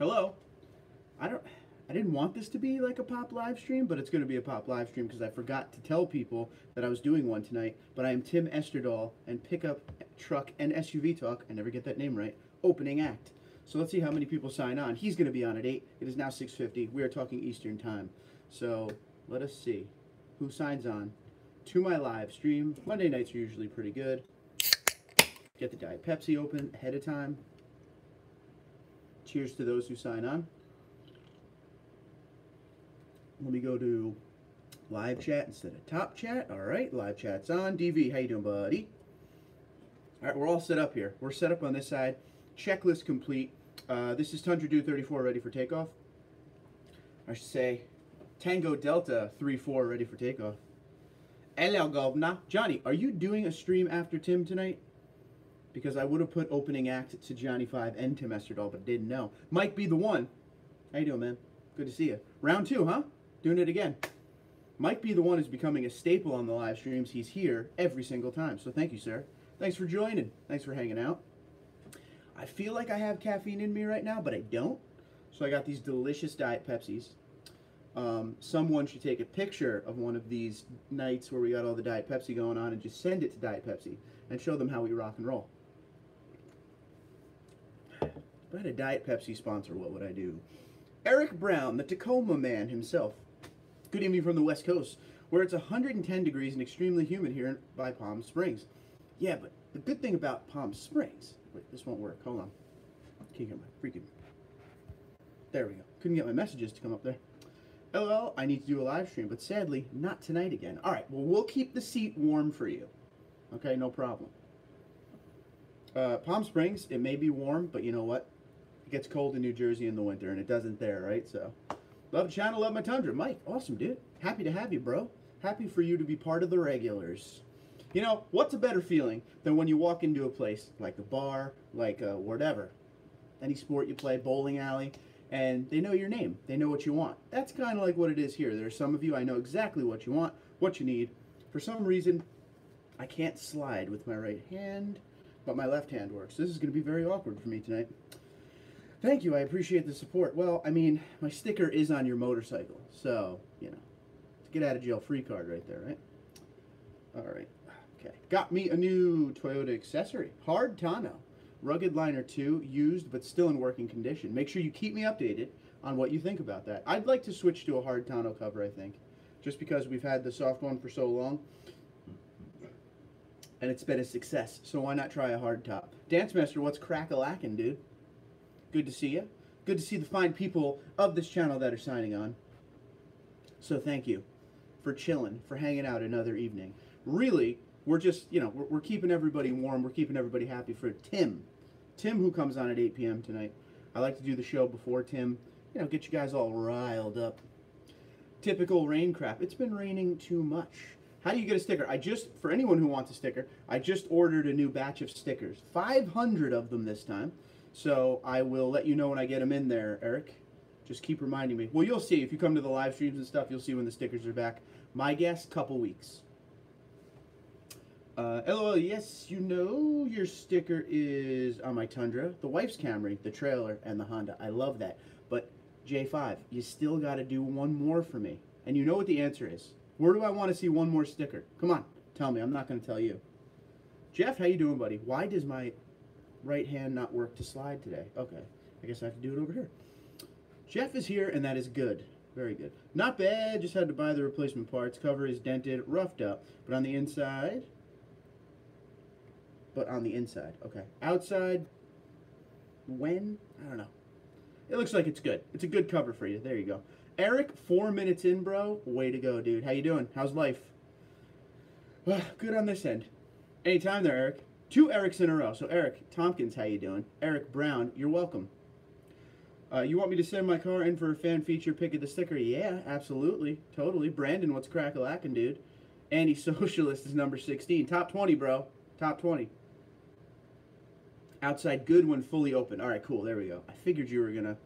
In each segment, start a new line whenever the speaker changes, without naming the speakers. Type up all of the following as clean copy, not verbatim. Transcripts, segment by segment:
Hello. I didn't want this to be like a pop live stream, but it's going to be a pop live stream because I forgot to tell people that I was doing one tonight. But I am Tim Esterdahl and pickup truck and SUV talk. I never get that name right. Opening act. So let's see how many people sign on. He's going to be on at 8. It is now 6:50. We are talking Eastern time. So let us see who signs on to my live stream. Monday nights are usually pretty good. Get the Diet Pepsi open ahead of time. Cheers to those who sign on. Let me go to live chat instead of top chat. All right, live chat's on. DV, how you doing, buddy? All right, we're all set up here. We're set up on this side. Checklist complete. This is TundraDude34 ready for takeoff. I should say Tango Delta 34 ready for takeoff. Hello, Governor. Johnny, are you doing a stream after Tim tonight? Because I would have put opening act to Johnny 5 and Tim Esterdahl, but didn't know. Mike be the one. How you doing, man? Good to see you. Round 2, huh? Doing it again. Mike be the one is becoming a staple on the live streams. He's here every single time. So thank you, sir. Thanks for joining. Thanks for hanging out. I feel like I have caffeine in me right now, but I don't. So I got these delicious Diet Pepsis. Someone should take a picture of one of these nights where we got all the Diet Pepsi going on and just send it to Diet Pepsi and show them how we rock and roll. If I had a Diet Pepsi sponsor, what would I do? Eric Brown, the Tacoma man himself. Good evening from the West Coast, where it's 110 degrees and extremely humid here by Palm Springs. Yeah, but the good thing about Palm Springs... Wait, this won't work. Hold on. Can't get my freaking... There we go. Couldn't get my messages to come up there. LOL, I need to do a live stream, but sadly, not tonight again. All right, well, we'll keep the seat warm for you. Okay, no problem. Palm Springs, it may be warm, but you know what? It gets cold in New Jersey in the winter, and it doesn't there, right? So, love the channel, love my Tundra. Mike, awesome, dude. Happy to have you, bro. Happy for you to be part of the regulars. You know, what's a better feeling than when you walk into a place like a bar, like whatever, any sport you play, bowling alley, and they know your name. They know what you want. That's kind of like what it is here. There are some of you, I know exactly what you want, what you need. For some reason, I can't slide with my right hand, but my left hand works. This is going to be very awkward for me tonight. Thank you. I appreciate the support. Well, I mean, my sticker is on your motorcycle, so, you know, it's a get out of jail free card right there, right? All right. Okay. Got me a new Toyota accessory. Hard tonneau. Rugged Liner 2, used but still in working condition. Make sure you keep me updated on what you think about that. I'd like to switch to a hard tonneau cover, I think, just because we've had the soft one for so long, and it's been a success. So why not try a hard top? Dance Master, what's crack-a-lackin', dude? Good to see you. Good to see the fine people of this channel that are signing on. So thank you for chilling, for hanging out another evening. Really, we're just, you know, we're keeping everybody warm. We're keeping everybody happy for Tim. Tim, who comes on at 8 p.m. tonight. I like to do the show before Tim. You know, get you guys all riled up. Typical rain crap. It's been raining too much. How do you get a sticker? For anyone who wants a sticker, I just ordered a new batch of stickers. 500 of them this time. So I will let you know when I get them in there, Eric. Just keep reminding me. Well, you'll see. If you come to the live streams and stuff, you'll see when the stickers are back. My guess, couple weeks. LOL, yes, you know your sticker is on my Tundra, the wife's Camry, the trailer, and the Honda. I love that. But, J5, you still got to do one more for me. And you know what the answer is. Where do I want to see one more sticker? Come on, tell me. I'm not going to tell you. Jeff, how you doing, buddy? Why does my right hand not work to slide today? Okay, I guess I have to do it over here. Jeff is here, and that is good. Very good. Not bad. Just had to buy the replacement parts. Cover is dented, roughed up. But on the inside... okay. Outside, when? I don't know. It looks like it's good. It's a good cover for you. There you go. Eric, 4 minutes in, bro. Way to go, dude. How you doing? How's life? Good on this end. Anytime there, Eric. 2 Erics in a row. So, Eric Tompkins, how you doing? Eric Brown, you're welcome. You want me to send my car in for a fan feature pick of the sticker? Yeah, absolutely. Totally. Brandon, what's crack-a-lackin', dude? Anti-socialist is number 16. Top 20, bro. Top 20. Outside good when fully open. All right, cool. There we go. I figured you were going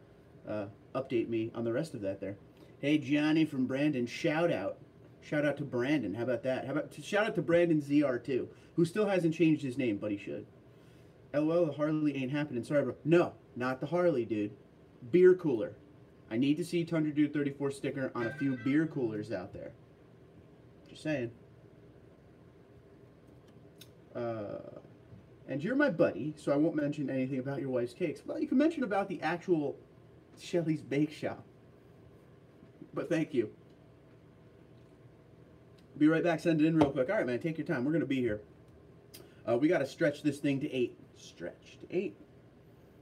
to update me on the rest of that there. Hey, Johnny from Brandon, shout out. Shout out to Brandon. How about that? Shout out to Brandon ZR2, who still hasn't changed his name, but he should. LOL, the Harley ain't happening. Sorry, bro. No, not the Harley, dude. Beer cooler. I need to see TundraDude34 sticker on a few beer coolers out there. Just saying. And you're my buddy, so I won't mention anything about your wife's cakes. Well, you can mention about the actual Shelly's Bake Shop. But thank you. Be right back. Send it in real quick. All right, man. Take your time. We're going to be here. We got to stretch this thing to 8. Stretch to 8.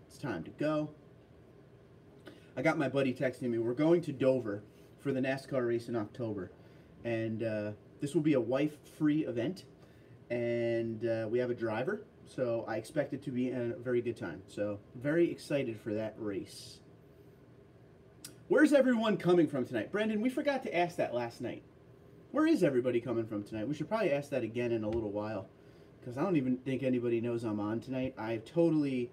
It's time to go. I got my buddy texting me. We're going to Dover for the NASCAR race in October. And this will be a wife-free event. And we have a driver. So I expect it to be a very good time. So very excited for that race. Where's everyone coming from tonight? Brendan, we forgot to ask that last night. Where is everybody coming from tonight? We should probably ask that again in a little while. Because I don't even think anybody knows I'm on tonight. I've totally...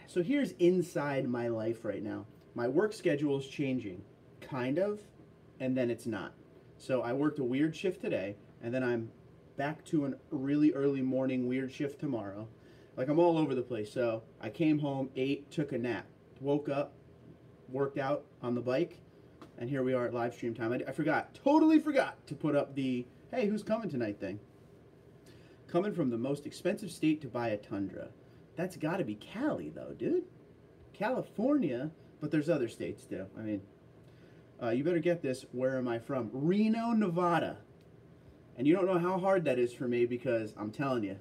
So here's inside my life right now. My work schedule is changing. Kind of. And then it's not. So I worked a weird shift today. And then I'm back to a really early morning weird shift tomorrow. Like, I'm all over the place. So I came home, ate, took a nap. Woke up, worked out on the bike. And here we are at live stream time. I forgot, totally forgot to put up the, hey, who's coming tonight thing. Coming from the most expensive state to buy a Tundra. That's got to be Cali, though, dude. California, but there's other states, too. I mean, you better get this. Where am I from? Reno, Nevada. And you don't know how hard that is for me because I'm telling you,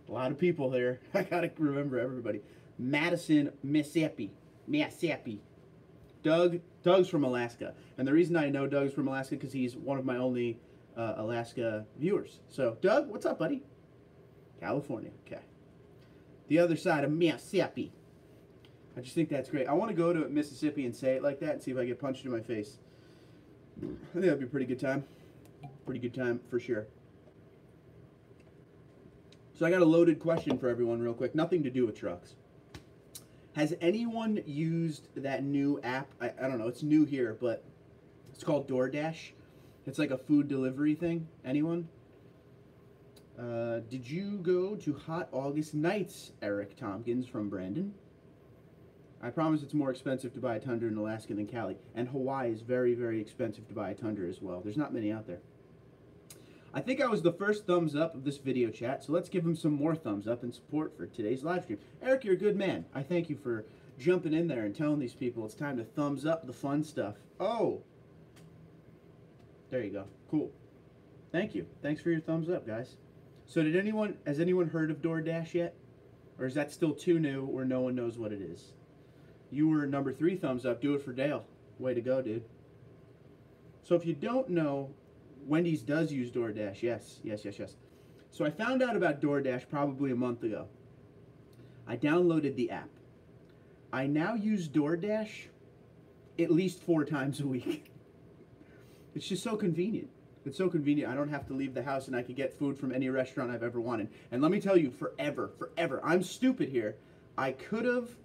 a lot of people here. I got to remember everybody. Madison, Mississippi. Mississippi. Doug's from Alaska. And the reason I know Doug's from Alaska because he's one of my only Alaska viewers. So, Doug, what's up, buddy? California. Okay. The other side of Mississippi. I just think that's great. I want to go to Mississippi and say it like that and see if I get punched in my face. I think that'd be a pretty good time. Pretty good time for sure. So I got a loaded question for everyone real quick. Nothing to do with trucks. Has anyone used that new app? I don't know. It's new here, but it's called DoorDash. It's like a food delivery thing. Anyone? Did you go to Hot August Nights, Eric Tompkins from Brandon? I promise it's more expensive to buy a Tundra in Alaska than Cali. And Hawaii is very, very expensive to buy a Tundra as well. There's not many out there. I think I was the first thumbs up of this video chat, so let's give him some more thumbs up in support for today's live stream. Eric, you're a good man. I thank you for jumping in there and telling these people it's time to thumbs up the fun stuff. Oh! There you go. Cool. Thank you. Thanks for your thumbs up, guys. So has anyone heard of DoorDash yet? Or is that still too new where no one knows what it is? You were number 3 thumbs up. Do it for Dale. Way to go, dude. So if you don't know, Wendy's does use DoorDash. Yes. So I found out about DoorDash probably a month ago. I downloaded the app. I now use DoorDash at least 4 times a week. It's just so convenient. It's so convenient. I don't have to leave the house and I can get food from any restaurant I've ever wanted. And let me tell you, forever, I'm stupid here. I could have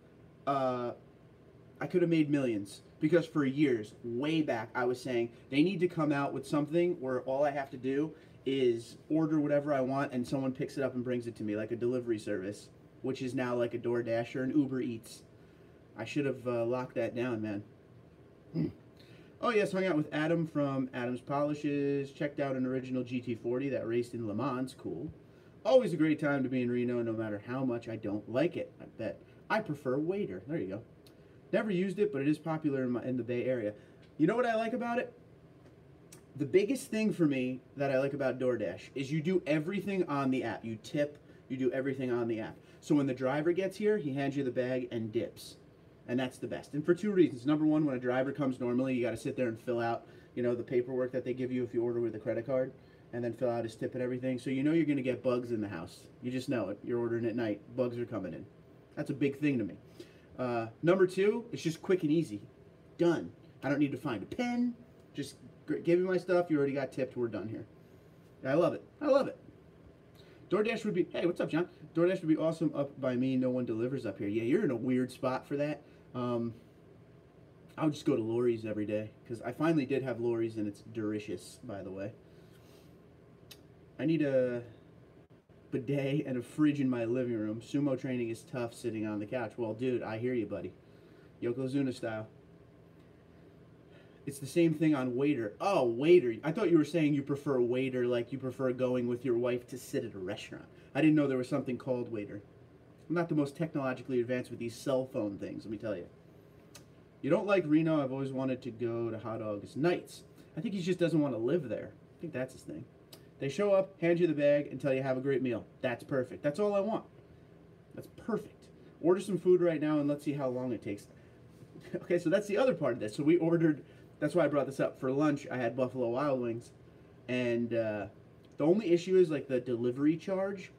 made millions because for years, way back, I was saying they need to come out with something where all I have to do is order whatever I want and someone picks it up and brings it to me, like a delivery service, which is now like a DoorDash or an Uber Eats. I should have locked that down, man. Oh yes, hung out with Adam from Adam's Polishes. Checked out an original GT40 that raced in Le Mans. Cool. Always a great time to be in Reno, no matter how much I don't like it. I bet. I prefer Wader. There you go. Never used it, but it is popular in the Bay Area. You know what I like about it? The biggest thing for me that I like about DoorDash is you do everything on the app. You tip, you do everything on the app. So when the driver gets here, he hands you the bag and dips. And that's the best. And for 2 reasons. Number one, when a driver comes normally, you got to sit there and fill out, you know, the paperwork that they give you if you order with a credit card, and then fill out his tip and everything. So you know you're going to get bugs in the house. You just know it. You're ordering at night. Bugs are coming in. That's a big thing to me. Number 2, it's just quick and easy. Done. I don't need to find a pen. Just give me my stuff. You already got tipped. We're done here. I love it. I love it. DoorDash would be, hey, what's up, John? DoorDash would be awesome up by me. No one delivers up here. Yeah, you're in a weird spot for that. I would just go to Lori's every day because I finally did have Lori's and it's delicious, by the way. I need a bidet and a fridge in my living room. Sumo training is tough sitting on the couch. Well, dude, I hear you, buddy. Yokozuna style. It's the same thing on waiter. Oh, waiter. I thought you were saying you prefer waiter, like you prefer going with your wife to sit at a restaurant. I didn't know there was something called waiter. I'm not the most technologically advanced with these cell phone things, let me tell you. You don't like Reno? I've always wanted to go to Hot August Nights. I think he just doesn't want to live there. I think that's his thing. They show up, hand you the bag, and tell you have a great meal. That's perfect. That's all I want. That's perfect. Order some food right now and let's see how long it takes. Okay, so that's the other part of this. So we ordered, that's why I brought this up. For lunch, I had Buffalo Wild Wings. And the only issue is like the delivery charge.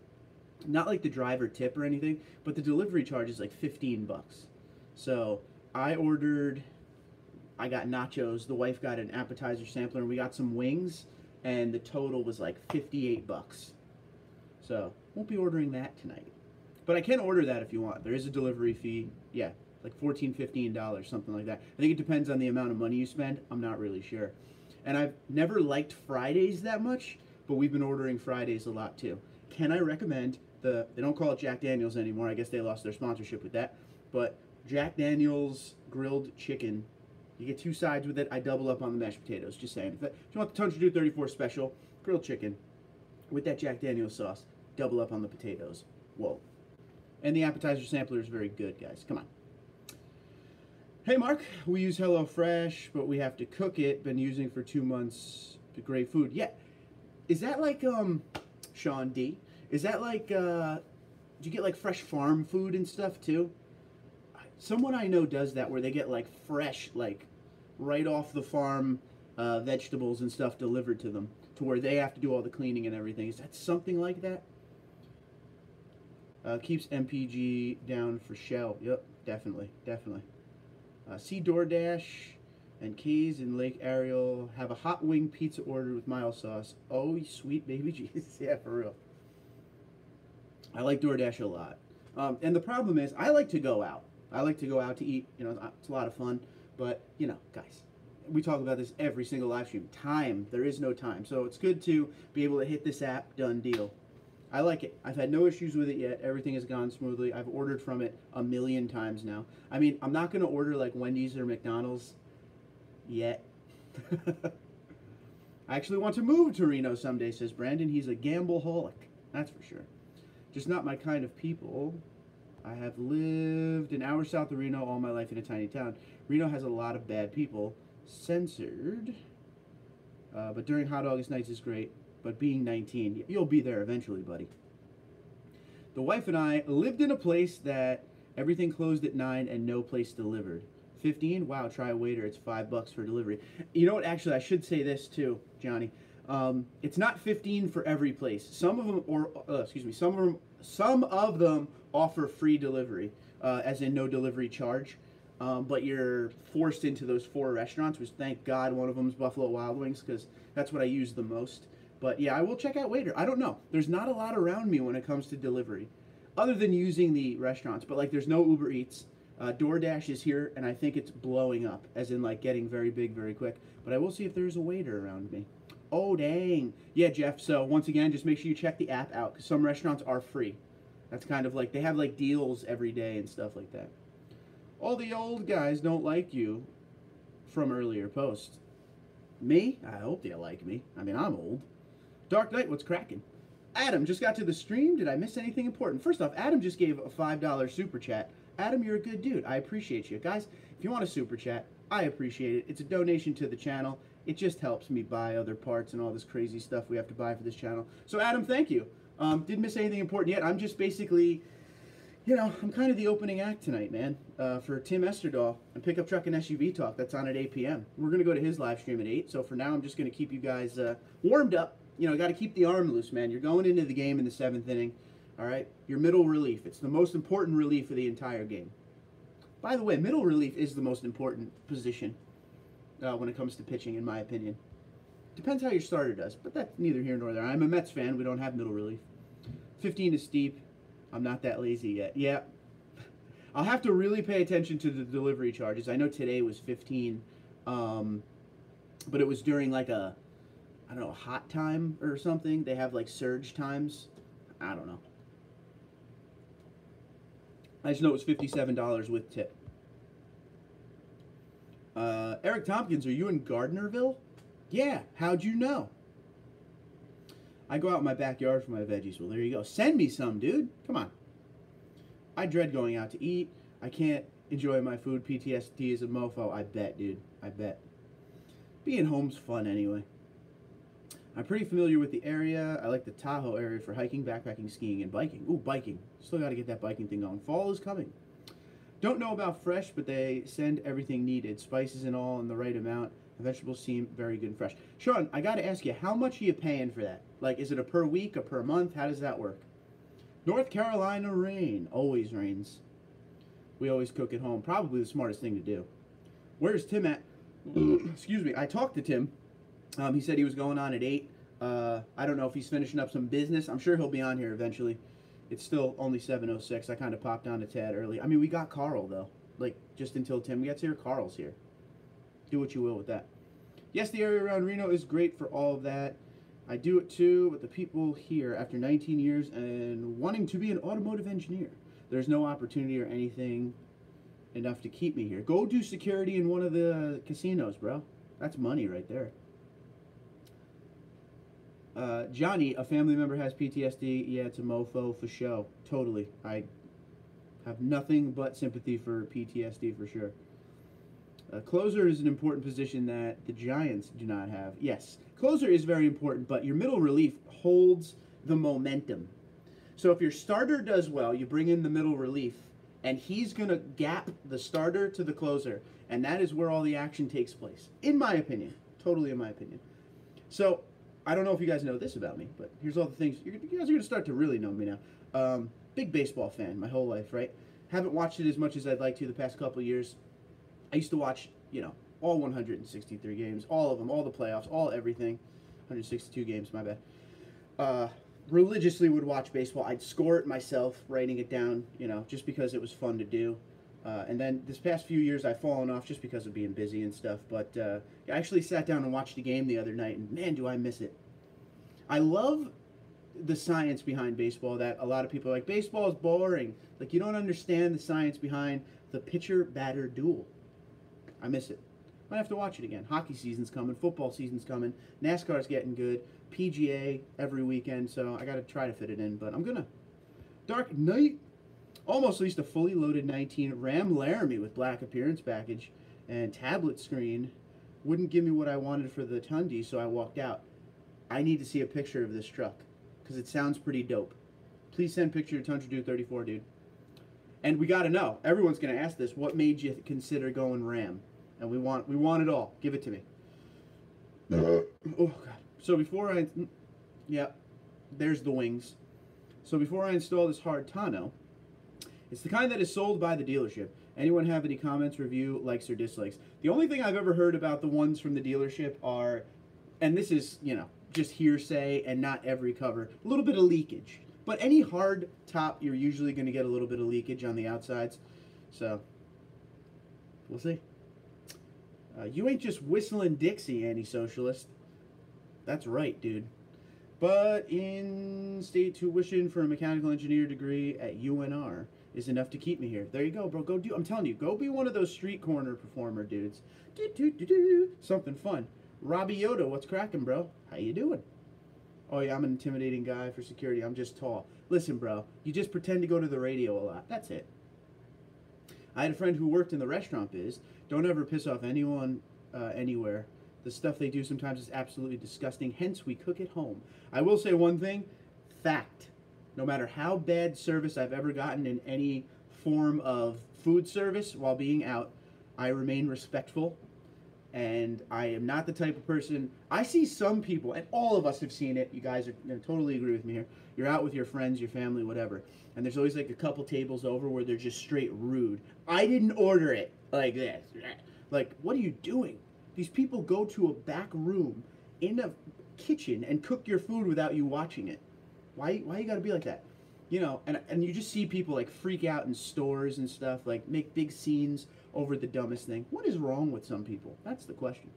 Not like the driver tip or anything, but the delivery charge is like 15 bucks. So I got nachos. The wife got an appetizer sampler, and we got some wings. And the total was like 58 bucks. So won't be ordering that tonight. But I can order that if you want. There is a delivery fee. Yeah, like $14, $15, something like that. I think it depends on the amount of money you spend. I'm not really sure. And I've never liked Fridays that much, but we've been ordering Fridays a lot too. Can I recommend they don't call it Jack Daniels anymore. I guess they lost their sponsorship with that. But Jack Daniels grilled chicken. You get 2 sides with it. I double up on the mashed potatoes. Just saying. If you want the TundraDude34 special, grilled chicken with that Jack Daniels sauce, double up on the potatoes. Whoa. And the appetizer sampler is very good, guys. Come on. Hey, Mark. We use HelloFresh, but we have to cook it. Been using for 2 months. Great food. Yeah. Is that like, Sean D? Is that like, do you get like fresh farm food and stuff too? Someone I know does that where they get like fresh, like right off the farm vegetables and stuff delivered to them to where they have to do all the cleaning and everything. Is that something like that? Keeps MPG down for shell. Yep, definitely, definitely. See DoorDash and K's in Lake Ariel have a hot wing pizza order with mild sauce. Oh, sweet baby Jesus. Yeah, for real. I like DoorDash a lot. And the problem is, I like to go out. I like to go out to eat. You know, it's a lot of fun. But, you know, guys, we talk about this every single live stream. Time. There is no time. So it's good to be able to hit this app. Done deal. I like it. I've had no issues with it yet. Everything has gone smoothly. I've ordered from it a million times now. I mean, I'm not going to order like Wendy's or McDonald's yet. I actually want to move to Reno someday, says Brandon. He's a gamble-holic. That's for sure. Just not my kind of people. I have lived an hour south of Reno all my life in a tiny town. Reno has a lot of bad people. Censored. But during Hot August Nights is great. But being 19, you'll be there eventually, buddy. The wife and I lived in a place that everything closed at 9 and no place delivered. 15? Wow, try a waiter. It's $5 for delivery. You know what? Actually, I should say this too, Johnny. It's not 15 for every place. Some of them, some of them offer free delivery, as in no delivery charge. But you're forced into those 4 restaurants, which thank God one of them is Buffalo Wild Wings, because that's what I use the most. But yeah, I will check out Waiter. I don't know. There's not a lot around me when it comes to delivery, other than using the restaurants. But like, there's no Uber Eats. DoorDash is here, and I think it's blowing up, as in like getting very big very quick. But I will see if there's a Waiter around me. Oh, dang. Yeah, Jeff, so once again, just make sure you check the app out, because some restaurants are free. That's kind of like, they have like deals every day and stuff like that. All the old guys don't like you from earlier posts. Me? I hope they like me. I mean, I'm old. Dark Knight, what's cracking? Adam, just got to the stream. Did I miss anything important? First off, Adam just gave a $5 super chat. Adam, you're a good dude. I appreciate you. Guys, if you want a super chat, I appreciate it. It's a donation to the channel. It just helps me buy other parts and all this crazy stuff we have to buy for this channel. So, Adam, thank you. Didn't miss anything important yet. I'm just basically, you know, I'm kind of the opening act tonight, man, for Tim Esterdahl and Pickup Truck and SUV Talk. That's on at 8 p.m. We're going to go to his live stream at 8. So, for now, I'm just going to keep you guys warmed up. You know, got to keep the arm loose, man. You're going into the game in the 7th inning, all right? Your middle relief. It's the most important relief of the entire game. By the way, middle relief is the most important position when it comes to pitching, in my opinion. Depends how your starter does, but that's neither here nor there. I'm a Mets fan. We don't have middle relief. 15 is steep. I'm not that lazy yet. Yeah. I'll have to really pay attention to the delivery charges. I know today was 15, but it was during like a, I don't know, hot time or something. They have like surge times. I don't know. I just know it was $57 with tip. Eric Tompkins, are you in Gardnerville? Yeah, how'd you know? I go out in my backyard for my veggies. Well, there you go. Send me some, dude. Come on. I dread going out to eat. I can't enjoy my food. PTSD is a mofo. I bet, dude. I bet. Being home's fun anyway. I'm pretty familiar with the area. I like the Tahoe area for hiking, backpacking, skiing, and biking. Ooh, biking. Still got to get that biking thing going. Fall is coming. Don't know about fresh, but they send everything needed. Spices and all in the right amount. The vegetables seem very good and fresh. Sean, I got to ask you, how much are you paying for that? Like, is it a per week, a per month? How does that work? North Carolina rain. Always rains. We always cook at home. Probably the smartest thing to do. Where's Tim at? Excuse me. I talked to Tim. He said he was going on at 8. I don't know if he's finishing up some business. I'm sure he'll be on here eventually. It's still only 7:06. I kind of popped on a tad early. I mean, we got Carl, though. Like, just until Tim gets here, Carl's here. Do what you will with that. Yes, the area around Reno is great for all of that. I do it too, but the people here, after 19 years and wanting to be an automotive engineer, there's no opportunity or anything enough to keep me here. Go do security in one of the casinos, bro. That's money right there. Johnny, a family member has PTSD. Yeah, it's a mofo for show. Totally. I have nothing but sympathy for PTSD for sure. Closer is an important position that the Giants do not have. Yes, closer is very important, but your middle relief holds the momentum. So if your starter does well, you bring in the middle relief, and he's going to gap the starter to the closer, and that is where all the action takes place, in my opinion. Totally in my opinion. So I don't know if you guys know this about me, but here's all the things. You guys are going to start to really know me now. Big baseball fan my whole life, right? Haven't watched it as much as I'd like to the past couple of years. I used to watch, you know, all 163 games, all of them, all the playoffs, all everything. 162 games, my bad. Religiously would watch baseball. I'd score it myself, writing it down, you know, just because it was fun to do. And then this past few years, I've fallen off just because of being busy and stuff. But I actually sat down and watched a game the other night, and man, do I miss it. I love the science behind baseball that a lot of people are like, baseball is boring. Like, you don't understand the science behind the pitcher-batter duel. I miss it. Might have to watch it again. Hockey season's coming. Football season's coming. NASCAR's getting good. PGA every weekend, so I got to try to fit it in, but I'm going to. Dark Knight. Almost leased a fully loaded 19 Ram Laramie with black appearance package and tablet screen. Wouldn't give me what I wanted for the Tundi, so I walked out. I need to see a picture of this truck because it sounds pretty dope. Please send picture to TundraDude34, dude. And we got to know. Everyone's going to ask this. What made you consider going Ram? And we want it all. Give it to me. Oh, God. So before I... Yeah, there's the wings. So before I install this hard tonneau, it's the kind that is sold by the dealership. Anyone have any comments, review, likes, or dislikes? The only thing I've ever heard about the ones from the dealership are, and this is, you know, just hearsay and not every cover, a little bit of leakage. But any hard top, you're usually going to get a little bit of leakage on the outsides. So, we'll see. You ain't just whistling Dixie, anti-socialist. That's right, dude. But in-state tuition for a mechanical engineer degree at UNR is enough to keep me here. There you go, bro. Go do. I'm telling you, go be one of those street corner performer dudes. Something fun. Robbie Yoda, what's cracking, bro? How you doing? Oh yeah, I'm an intimidating guy for security. I'm just tall. Listen, bro, you just pretend to go to the radio a lot. That's it. I had a friend who worked in the restaurant biz. Don't ever piss off anyone anywhere. The stuff they do sometimes is absolutely disgusting. Hence, we cook at home. I will say one thing. Fact. No matter how bad service I've ever gotten in any form of food service while being out, I remain respectful. And I am not the type of person... I see some people, and all of us have seen it. You guys are going to totally agree with me here. You're out with your friends, your family, whatever. And there's always like a couple tables over where they're just straight rude. I didn't order it like this. Like, what are you doing? These people go to a back room in a kitchen and cook your food without you watching it. Why you gotta be like that? You know, and you just see people like freak out in stores and stuff, like make big scenes over the dumbest thing. What is wrong with some people? That's the question.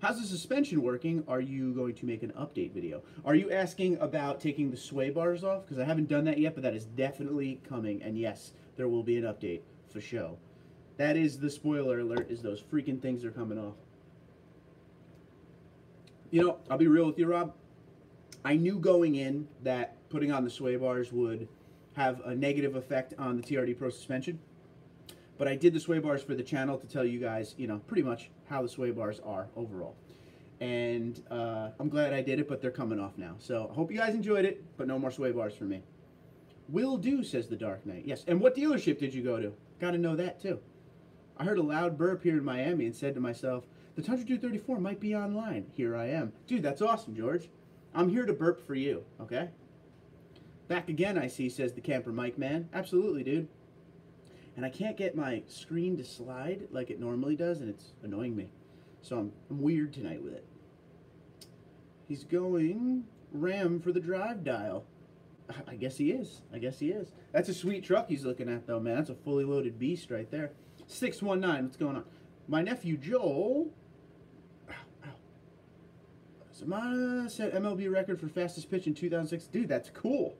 How's the suspension working? Are you going to make an update video? Are you asking about taking the sway bars off? Because I haven't done that yet, but that is definitely coming. And yes, there will be an update for show. That is the spoiler alert, is those freaking things are coming off. You know, I'll be real with you, Rob. I knew going in that putting on the sway bars would have a negative effect on the TRD Pro suspension. But I did the sway bars for the channel to tell you guys, you know, pretty much how the sway bars are overall. And I'm glad I did it, but they're coming off now. So I hope you guys enjoyed it, but no more sway bars for me. Will do, says the Dark Knight. Yes, and what dealership did you go to? Got to know that, too. I heard a loud burp here in Miami and said to myself, the TundraDude34 might be online. Here I am. Dude, that's awesome, George. I'm here to burp for you, okay? Back again, I see, says the Camper Mike Man. Absolutely, dude. And I can't get my screen to slide like it normally does, and it's annoying me. So I'm weird tonight with it. He's going Ram for the drive dial. I guess he is. I guess he is. That's a sweet truck he's looking at, though, man. That's a fully loaded beast right there. 619, what's going on? My nephew, Joel... Samana set MLB record for fastest pitch in 2006. Dude, that's cool.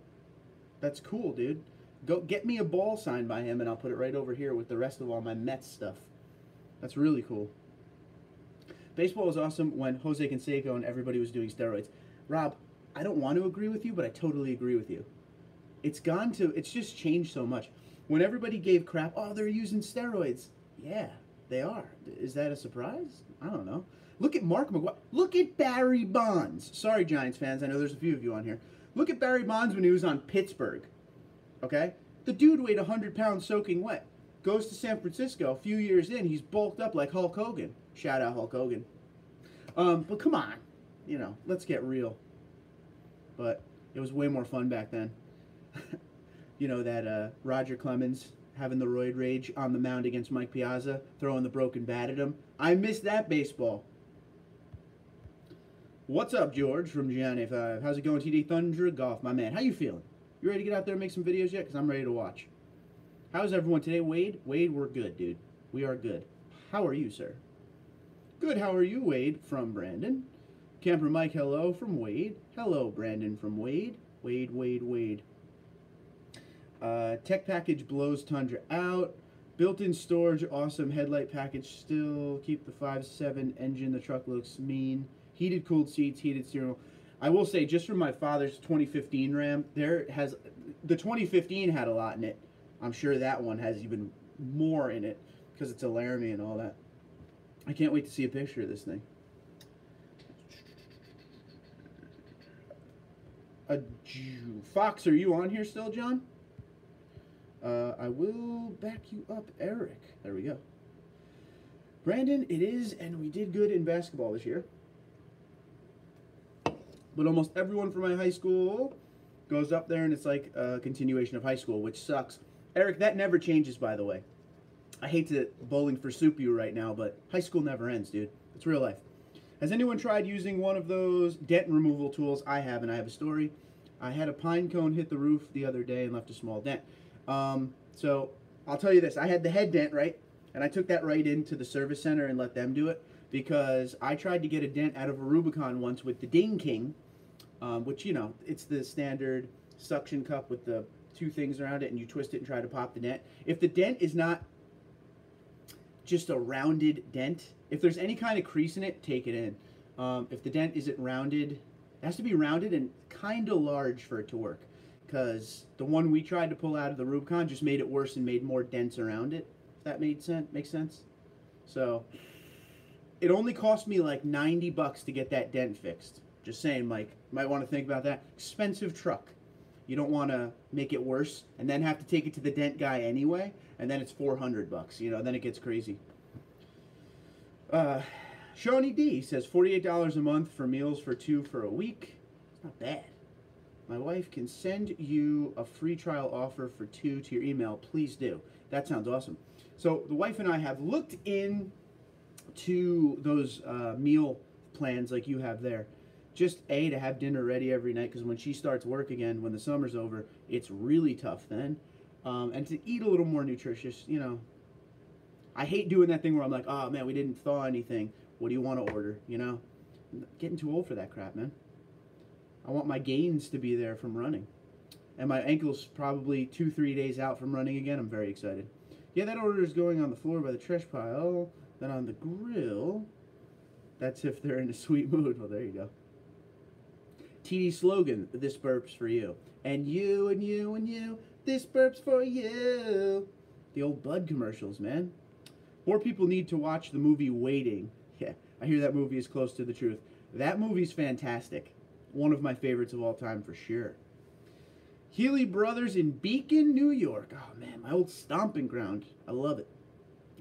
That's cool, dude. Go get me a ball signed by him, and I'll put it right over here with the rest of all my Mets stuff. That's really cool. Baseball was awesome when Jose Canseco and everybody was doing steroids. Rob, I don't want to agree with you, but I totally agree with you. It's just changed so much. When everybody gave crap, oh, they're using steroids. Yeah, they are. Is that a surprise? I don't know. Look at Mark McGwire. Look at Barry Bonds. Sorry, Giants fans. I know there's a few of you on here. Look at Barry Bonds when he was on Pittsburgh. Okay? The dude weighed 100 pounds soaking wet. Goes to San Francisco. A few years in, he's bulked up like Hulk Hogan. Shout out Hulk Hogan. But come on. You know, let's get real. But it was way more fun back then. You know, that Roger Clemens having the roid rage on the mound against Mike Piazza, throwing the broken bat at him. I miss that baseball. What's up, George from Gianni5? How's it going, TD Thundra Golf, my man? How you feeling? You ready to get out there and make some videos yet? Because I'm ready to watch. How's everyone today, Wade? Wade, we're good, dude. We are good. How are you, sir? Good, how are you, Wade from Brandon? Camper Mike, hello from Wade. Hello, Brandon from Wade. Wade. Tech package blows Tundra out. Built-in storage, awesome. Headlight package still. Keep the 5.7 engine. The truck looks mean. Heated, cooled seats, heated steering wheel. I will say, just from my father's 2015 Ram, the 2015 had a lot in it. I'm sure that one has even more in it because it's a Laramie and all that. I can't wait to see a picture of this thing. Fox, are you on here still, John? I will back you up, Eric. There we go. Brandon, it is, and we did good in basketball this year. But almost everyone from my high school goes up there, and it's like a continuation of high school, which sucks. Eric, that never changes, by the way. I hate to bowling for soup you right now, but high school never ends, dude. It's real life. Has anyone tried using one of those dent removal tools? I have, and I have a story. I had a pine cone hit the roof the other day and left a small dent. So I'll tell you this. I had the head dent, right? And I took that right into the service center and let them do it because I tried to get a dent out of a Rubicon once with the Ding King, which, you know, it's the standard suction cup with the two things around it, and you twist it and try to pop the dent. If the dent is not just a rounded dent, if there's any kind of crease in it, take it in. If the dent isn't rounded, it has to be rounded and kind of large for it to work. Because the one we tried to pull out of the Rubicon just made it worse and made more dents around it. If that made sense? Makes sense? So, it only cost me like $90 to get that dent fixed. Just saying, Mike. You might want to think about that. Expensive truck. You don't want to make it worse and then have to take it to the dent guy anyway, and then it's $400. You know, then it gets crazy. Shawnee D says $48 a month for meals for 2 for a week. It's not bad. My wife can send you a free trial offer for 2 to your email. Please do. That sounds awesome. So the wife and I have looked into those meal plans like you have there. Just to have dinner ready every night, because when she starts work again, when the summer's over, it's really tough then. And to eat a little more nutritious, you know. I hate doing that thing where I'm like, oh man, we didn't thaw anything. What do you want to order, you know? I'm getting too old for that crap, man. I want my gains to be there from running. And my ankle's probably 2-3 days out from running again. I'm very excited. Yeah, that order is going on the floor by the trash pile, then on the grill. That's if they're in a sweet mood. Well, there you go. TD slogan, this burp's for you. And you, and you, and you, this burp's for you. The old Bud commercials, man. More people need to watch the movie Waiting. Yeah, I hear that movie is close to the truth. That movie's fantastic. One of my favorites of all time for sure. Healy Brothers in Beacon, New York. Oh, man, my old stomping ground. I love it.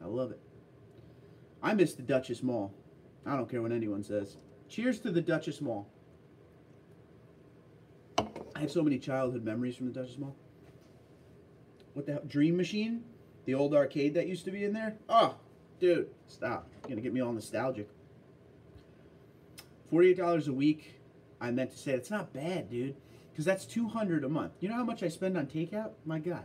I love it. I miss the Duchess Mall. I don't care what anyone says. Cheers to the Duchess Mall. I have so many childhood memories from the Duchess Mall. What the hell? Dream Machine? The old arcade that used to be in there? Oh, dude, stop. You're going to get me all nostalgic. $48 a week. I meant to say, it's not bad, dude. Because that's $200 a month. You know how much I spend on takeout? My God.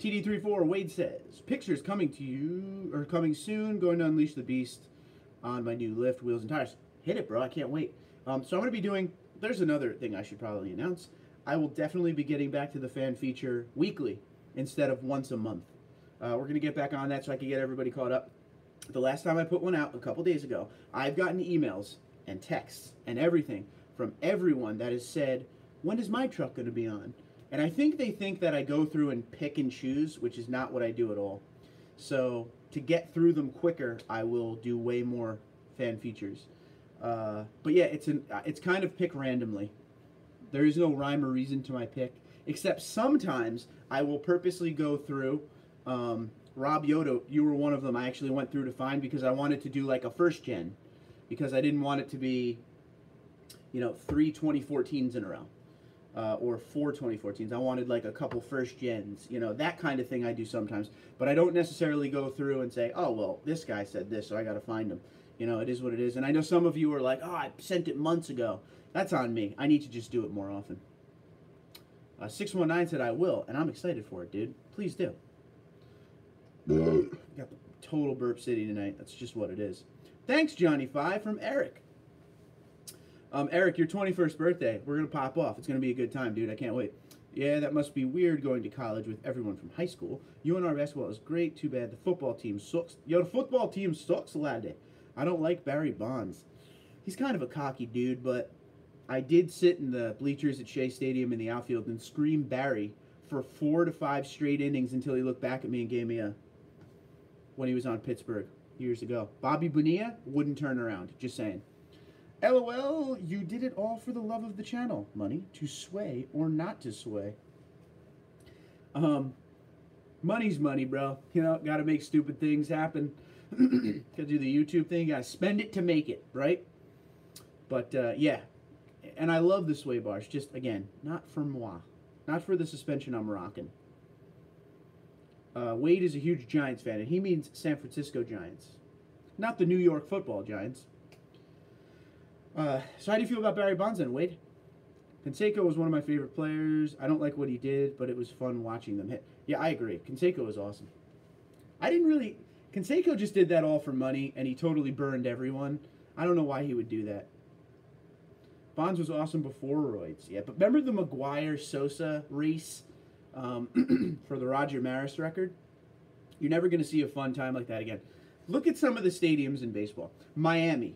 TD34 Wade says, pictures coming to you, or coming soon, going to unleash the beast on my new lift, wheels and tires. Hit it, bro. I can't wait. So I'm going to be doing, there's another thing I should probably announce. I will definitely be getting back to the fan feature weekly instead of once a month. We're going to get back on that so I can get everybody caught up. The last time I put one out, a couple days ago, I've gotten emails and texts and everything from everyone that has said, when is my truck going to be on? And I think they think that I go through and pick and choose, which is not what I do at all. So to get through them quicker, I will do way more fan features. But yeah, it's kind of pick randomly. There is no rhyme or reason to my pick, except sometimes I will purposely go through. Rob Yoda, you were one of them I actually went through to find because I wanted to do like a first gen, because I didn't want it to be, you know, 3 2014s in a row. Or 4 2014s. I wanted like a couple first gens, you know, that kind of thing I do sometimes. But I don't necessarily go through and say, oh, well, this guy said this, so I got to find him. You know, it is what it is. And I know some of you are like, oh, I sent it months ago. That's on me. I need to just do it more often. 619 said I will, and I'm excited for it, dude. Please do. Got the total burp city tonight. That's just what it is. Thanks, Johnny 5 from Eric. Eric, your 21st birthday. We're going to pop off. It's going to be a good time, dude. I can't wait. Yeah, that must be weird going to college with everyone from high school. UNR basketball is great. Too bad the football team sucks. Yo, the football team sucks, lad. I don't like Barry Bonds. He's kind of a cocky dude, but I did sit in the bleachers at Shea Stadium in the outfield and scream Barry for 4 to 5 straight innings until he looked back at me and gave me a, when he was on Pittsburgh years ago. Bobby Bonilla wouldn't turn around. Just saying. LOL, you did it all for the love of the channel. Money to sway or not to sway. Money's money, bro. You know, gotta make stupid things happen. Gotta do the YouTube thing. Gotta spend it to make it, right? But, yeah. And I love the sway bars. Just, again, not for moi. Not for the suspension I'm rocking. Wade is a huge Giants fan, and he means San Francisco Giants. Not the New York football Giants. So how do you feel about Barry Bonds then, Wade? Canseco was one of my favorite players. I don't like what he did, but it was fun watching them hit. Yeah, I agree. Canseco was awesome. I didn't really... Canseco just did that all for money, and he totally burned everyone. I don't know why he would do that. Bonds was awesome before roids. Yeah, but remember the McGuire-Sosa race for the Roger Maris record? You're never going to see a fun time like that again. Look at some of the stadiums in baseball. Miami.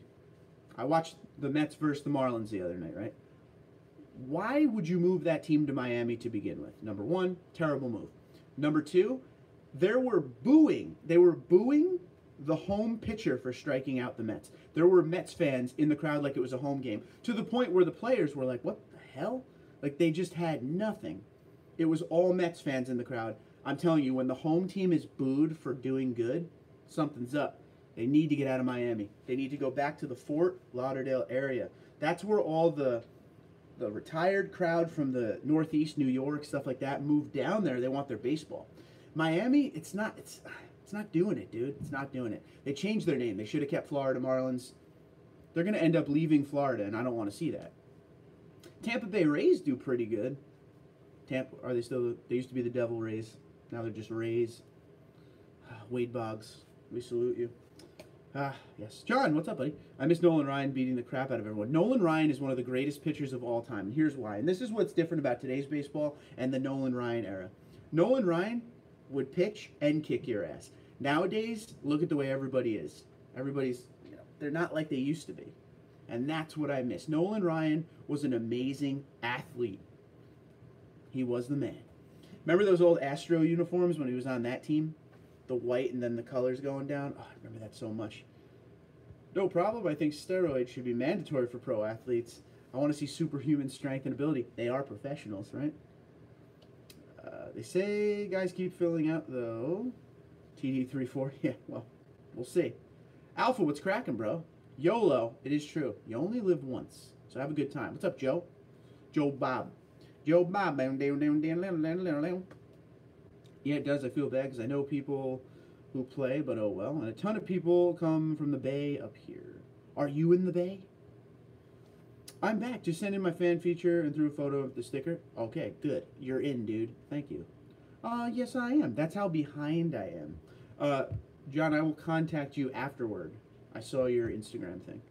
I watched the Mets versus the Marlins the other night, right? Why would you move that team to Miami to begin with? Number one, terrible move. Number two, they were booing the home pitcher for striking out the Mets. There were Mets fans in the crowd like it was a home game, to the point where the players were like, what the hell? Like, they just had nothing. It was all Mets fans in the crowd. I'm telling you, when the home team is booed for doing good, something's up. They need to get out of Miami. They need to go back to the Fort Lauderdale area. That's where all the retired crowd from the Northeast New York, stuff like that, moved down there. They want their baseball. Miami, it's not doing it, dude. It's not doing it. They changed their name. They should have kept Florida Marlins. They're going to end up leaving Florida, and I don't want to see that. Tampa Bay Rays do pretty good. Are they still? They used to be the Devil Rays. Now they're just Rays. Wade Boggs, we salute you. Yes. John, what's up, buddy? I miss Nolan Ryan beating the crap out of everyone. Nolan Ryan is one of the greatest pitchers of all time, and here's why. And this is what's different about today's baseball and the Nolan Ryan era. Nolan Ryan would pitch and kick your ass. Nowadays, look at the way everybody is. Everybody's, they're not like they used to be. And that's what I miss. Nolan Ryan was an amazing athlete. He was the man. Remember those old Astro uniforms when he was on that team? The white and then the colors going down? Oh, I remember that so much. No problem. I think steroids should be mandatory for pro athletes. I want to see superhuman strength and ability. They are professionals, right? They say guys keep filling out, though. TD34, yeah, well, we'll see. Alpha, what's cracking, bro? YOLO, it is true. You only live once, so have a good time. What's up, Joe? Joe Bob. Joe Bob. Yeah, it does. I feel bad because I know people who play, but oh well. And a ton of people come from the Bay up here. Are you in the Bay? I'm back. Just send in my fan feature and threw a photo of the sticker. Okay, good. You're in, dude. Thank you. Yes, I am. That's how behind I am. John, I will contact you afterward. I saw your Instagram thing.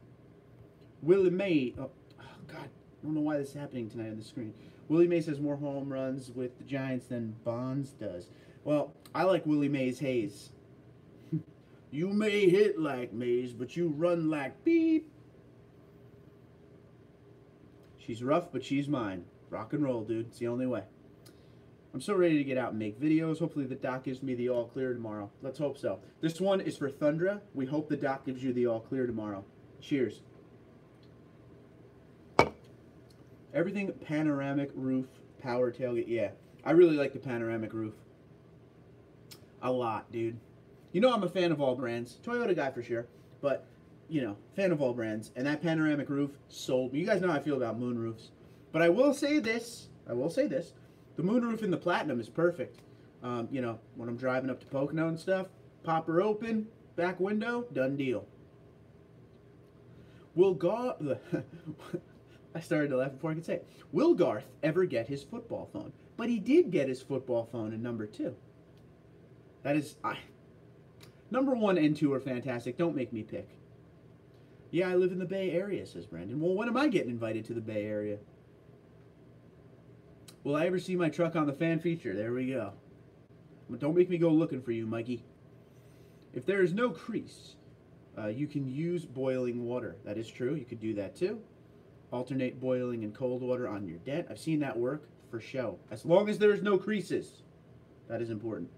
Willie May. Oh, God. I don't know why this is happening tonight on the screen. Willie Mays has more home runs with the Giants than Bonds does. Well, I like Willie Mays Hayes. You may hit like Mays, but you run like beep. She's rough, but she's mine. Rock and roll, dude. It's the only way. I'm so ready to get out and make videos. Hopefully the doc gives me the all clear tomorrow. Let's hope so. This one is for Thundra. We hope the doc gives you the all clear tomorrow. Cheers. Everything panoramic roof, power tailgate. Yeah, I really like the panoramic roof. A lot, dude. You know I'm a fan of all brands. Toyota guy for sure. But, you know, fan of all brands. And that panoramic roof sold me. You guys know how I feel about moon roofs. But I will say this. The moon roof in the Platinum is perfect. You know, when I'm driving up to Pocono and stuff, pop her open, back window, done deal. I started to laugh before I could say it. Will Garth ever get his football phone? But he did get his football phone in number 2. That is, number 1 and 2 are fantastic. Don't make me pick. Yeah, I live in the Bay Area, says Brandon. Well, when am I getting invited to the Bay Area? Will I ever see my truck on the fan feature? There we go. But don't make me go looking for you, Mikey. If there is no crease, you can use boiling water. That is true. You could do that too. Alternate boiling and cold water on your dent. I've seen that work for show. As long as there's no creases. That is important.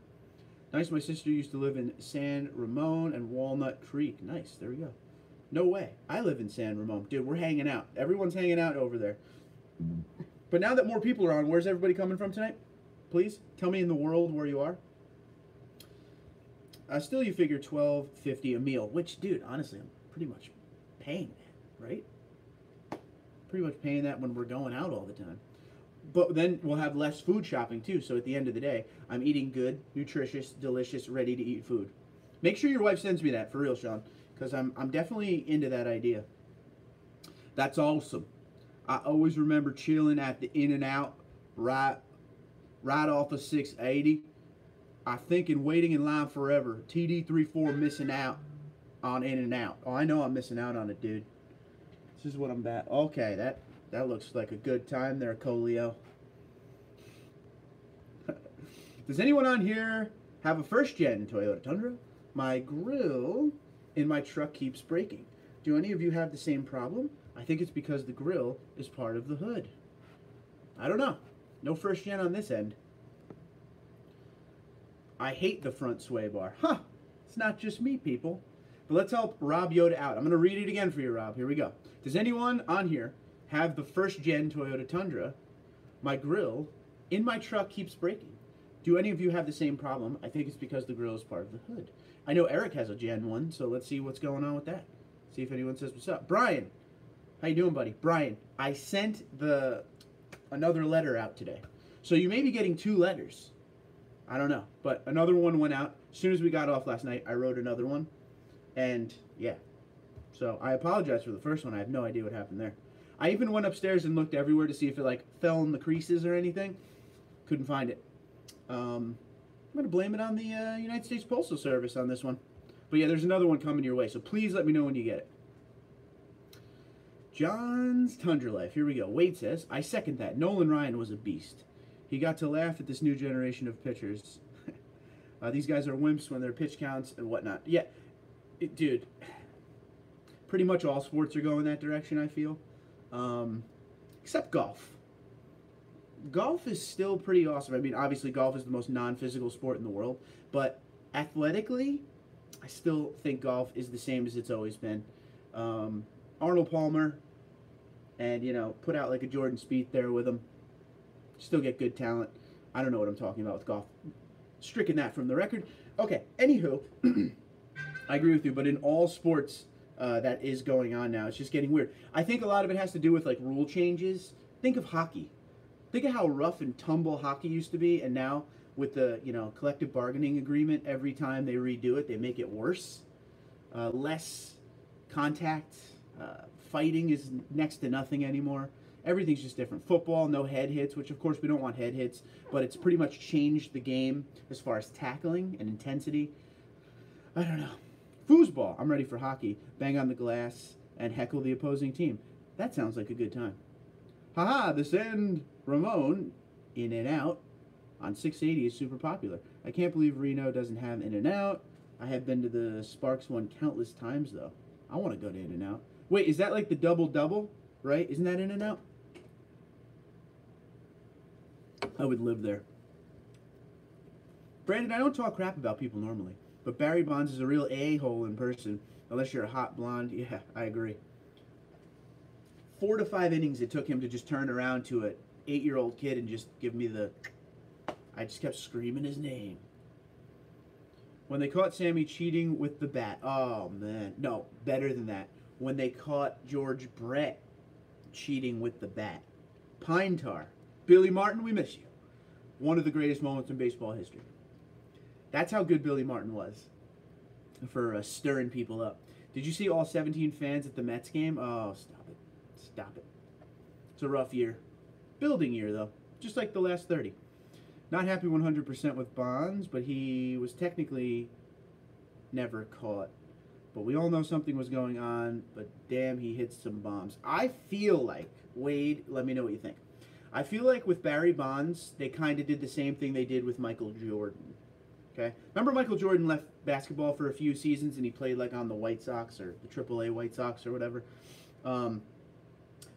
Nice. My sister used to live in San Ramon and Walnut Creek. Nice. There we go. No way. I live in San Ramon. Dude, we're hanging out. Everyone's hanging out over there. But now that more people are on, where's everybody coming from tonight? Please tell me in the world where you are. Still, you figure $12.50 a meal, which, dude, honestly, I'm pretty much paying that, right? Pretty much paying that when we're going out all the time. But then we'll have less food shopping too. So at the end of the day, I'm eating good, nutritious, delicious, ready to eat food. Make sure your wife sends me that for real, Sean, because I'm definitely into that idea. That's awesome. I always remember chilling at the In-N-Out right off of 680. I think in waiting in line forever. TD34 missing out on In-N-Out. Oh, I know I'm missing out on it, dude. This is what I'm at. Okay, that looks like a good time there, Colio. Does anyone on here have a first-gen Toyota Tundra? My grill in my truck keeps breaking. Do any of you have the same problem? I think it's because the grill is part of the hood. I don't know. No first-gen on this end. I hate the front sway bar. Huh. It's not just me, people. But let's help Rob Yoda out. I'm going to read it again for you, Rob. Here we go. Does anyone on here have the first-gen Toyota Tundra? My grill in my truck keeps breaking. Do any of you have the same problem? I think it's because the grill is part of the hood. I know Eric has a Gen 1, so let's see what's going on with that. See if anyone says what's up. Brian, how you doing, buddy? Brian, I sent another letter out today. So you may be getting 2 letters. I don't know. But another one went out. As soon as we got off last night, I wrote another one. And, yeah. So I apologize for the first one. I have no idea what happened there. I even went upstairs and looked everywhere to see if it, like, fell in the creases or anything. Couldn't find it. I'm going to blame it on the United States Postal Service on this one. But, yeah, there's another one coming your way. So please let me know when you get it. John's Tundra Life. Here we go. Wade says, I second that. Nolan Ryan was a beast. He got to laugh at this new generation of pitchers. These guys are wimps when they're pitch counts and whatnot. Yeah, dude, pretty much all sports are going that direction, I feel. Except golf. Golf is still pretty awesome. I mean, obviously, golf is the most non-physical sport in the world, but athletically, I still think golf is the same as it's always been. Arnold Palmer, and, you know, put out like a Jordan Spieth there with him. Still get good talent. I don't know what I'm talking about with golf. Stricken that from the record. Okay, anywho, I agree with you, but in all sports that is going on now, it's just getting weird. I think a lot of it has to do with like rule changes. Think of hockey. Think of how rough and tumble hockey used to be, and now with the, you know, collective bargaining agreement, every time they redo it, they make it worse. Less contact. Fighting is next to nothing anymore. Everything's just different. Football, no head hits, which of course we don't want head hits, but it's pretty much changed the game as far as tackling and intensity. I don't know. Foosball, I'm ready for hockey. Bang on the glass and heckle the opposing team. That sounds like a good time. Haha, the San Ramon In-N-Out on 680 is super popular. I can't believe Reno doesn't have In-N-Out. I have been to the Sparks one countless times, though. I want to go to In-N-Out. Wait, is that like the double-double, right? Isn't that In-N-Out? I would live there. Brandon, I don't talk crap about people normally, but Barry Bonds is a real a-hole in person, unless you're a hot blonde. Yeah, I agree. 4 to 5 innings it took him to just turn around to an 8-year-old kid and just give me the... I just kept screaming his name. When they caught Sammy cheating with the bat. Oh, man. No, better than that. When they caught George Brett cheating with the bat. Pine Tar. Billy Martin, we miss you. One of the greatest moments in baseball history. That's how good Billy Martin was for stirring people up. Did you see all 17 fans at the Mets game? Oh, stop it. Stop it. It's a rough year. Building year, though. Just like the last 30. Not happy 100% with Bonds, but he was technically never caught. But we all know something was going on, but damn, he hit some bombs. I feel like, Wade, let me know what you think. I feel like with Barry Bonds, they kind of did the same thing they did with Michael Jordan. Okay? Remember Michael Jordan left basketball for a few seasons and he played like on the White Sox or the AAA White Sox or whatever?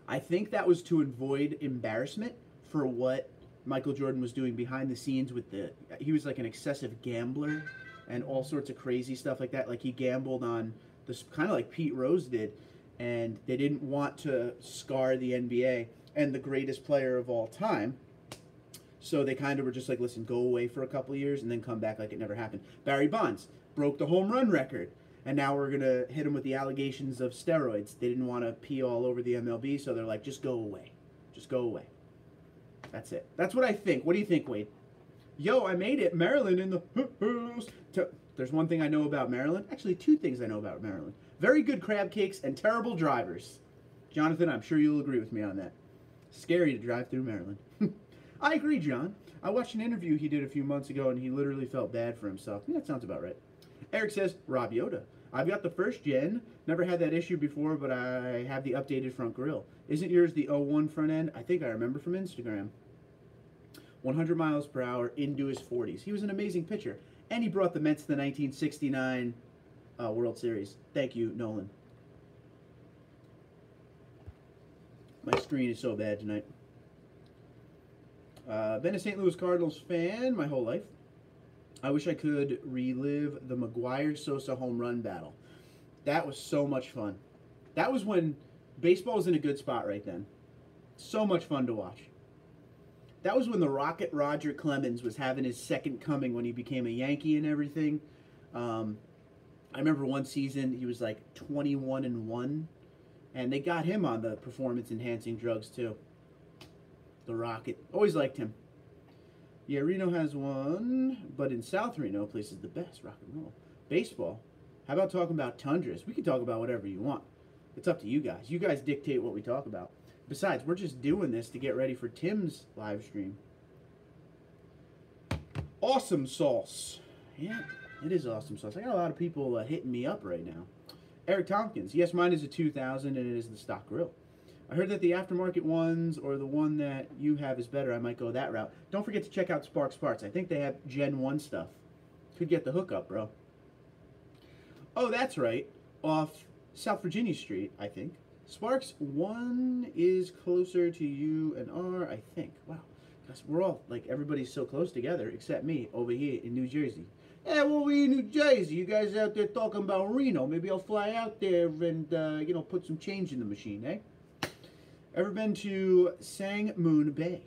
I think that was to avoid embarrassment for what Michael Jordan was doing behind the scenes with the... He was like an excessive gambler and all sorts of crazy stuff like that. Like he gambled on this, kind of like Pete Rose did, and they didn't want to scar the NBA and the greatest player of all time. So they kind of were just like, listen, go away for a couple of years and then come back like it never happened. Barry Bonds broke the home run record, and now we're going to hit him with the allegations of steroids. They didn't want to pee all over the MLB, so they're like, just go away. Just go away. That's it. That's what I think. What do you think, Wade? Yo, I made it. Maryland in the house. There's one thing I know about Maryland. Actually, 2 things I know about Maryland. Very good crab cakes and terrible drivers. Jonathan, I'm sure you'll agree with me on that. Scary to drive through Maryland. I agree, John. I watched an interview he did a few months ago, and he literally felt bad for himself. Yeah, that sounds about right. Eric says, Rob Yoda. I've got the first gen. Never had that issue before, but I have the updated front grille. Isn't yours the 01 front end? I think I remember from Instagram. 100 miles per hour into his 40s. He was an amazing pitcher, and he brought the Mets to the 1969 World Series. Thank you, Nolan. My screen is so bad tonight. Been a St. Louis Cardinals fan my whole life. I wish I could relive the McGuire-Sosa home run battle. That was so much fun. That was when baseball was in a good spot right then. So much fun to watch. That was when the Rocket Roger Clemens was having his second coming when he became a Yankee and everything. I remember one season he was like 21-1, and they got him on the performance-enhancing drugs too. The Rocket. Always liked him. Yeah, Reno has one, but in South Reno, place is the best. Rock and roll. Baseball. How about talking about tundras? We can talk about whatever you want. It's up to you guys. You guys dictate what we talk about. Besides, we're just doing this to get ready for Tim's live stream. Awesome sauce. Yeah, it is awesome sauce. I got a lot of people hitting me up right now. Eric Tompkins. Yes, mine is a 2000, and it is the stock grill. I heard that the aftermarket ones or the one that you have is better. I might go that route. Don't forget to check out Sparks Parts. I think they have Gen 1 stuff. Could get the hookup, bro. Oh, that's right. Off South Virginia Street, I think. Sparks, 1 is closer to you and R, I think. Wow. Because we're all, like, everybody's so close together, except me over here in New Jersey. Yeah, well, we in New Jersey. You guys out there talking about Reno. Maybe I'll fly out there and, you know, put some change in the machine, eh? Ever been to Sang Moon Bay?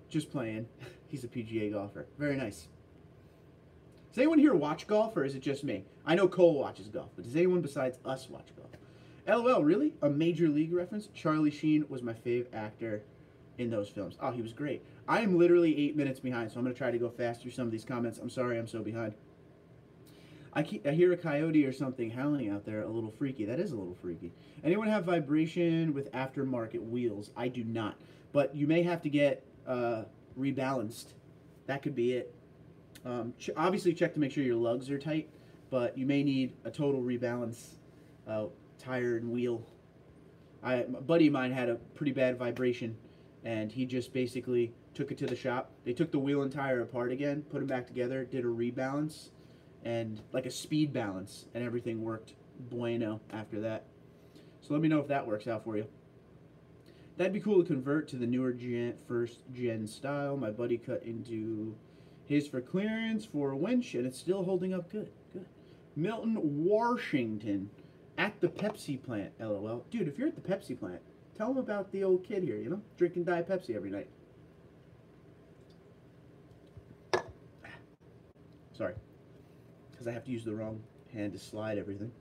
Just playing. He's a PGA golfer. Very nice. Does anyone here watch golf, or is it just me? I know Cole watches golf, but does anyone besides us watch golf? LOL, really? A Major League reference? Charlie Sheen was my fave actor in those films. Oh, he was great. I am literally 8 minutes behind, so I'm going to try to go fast through some of these comments. I'm sorry I'm so behind. I hear a coyote or something howling out there, a little freaky. That is a little freaky. Anyone have vibration with aftermarket wheels? I do not. But you may have to get rebalanced. That could be it. Obviously check to make sure your lugs are tight, but you may need a total rebalance tire and wheel. A buddy of mine had a pretty bad vibration, and he just basically took it to the shop. They took the wheel and tire apart again, put them back together, did a rebalance, and like a speed balance, and everything worked bueno after that. So let me know if that works out for you. That'd be cool to convert to the newer first gen style. My buddy cut into his for clearance for a winch, and it's still holding up good. Good. Milton, Washington, at the Pepsi plant, LOL. Dude, if you're at the Pepsi plant, tell them about the old kid here, you know? Drinking Diet Pepsi every night. Sorry. Because I have to use the wrong hand to slide everything.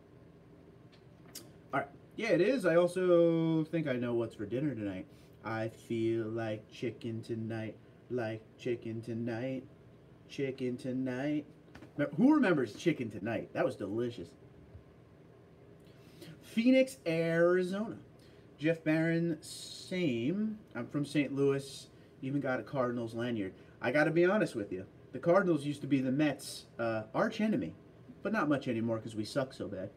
Alright. Yeah, it is. I also think I know what's for dinner tonight. I feel like chicken tonight. Like chicken tonight. Chicken tonight. Who remembers chicken tonight? That was delicious. Phoenix, Arizona. Jeff Barron, same. I'm from St. Louis. Even got a Cardinals lanyard. I got to be honest with you. The Cardinals used to be the Mets' arch enemy. But not much anymore because we suck so bad.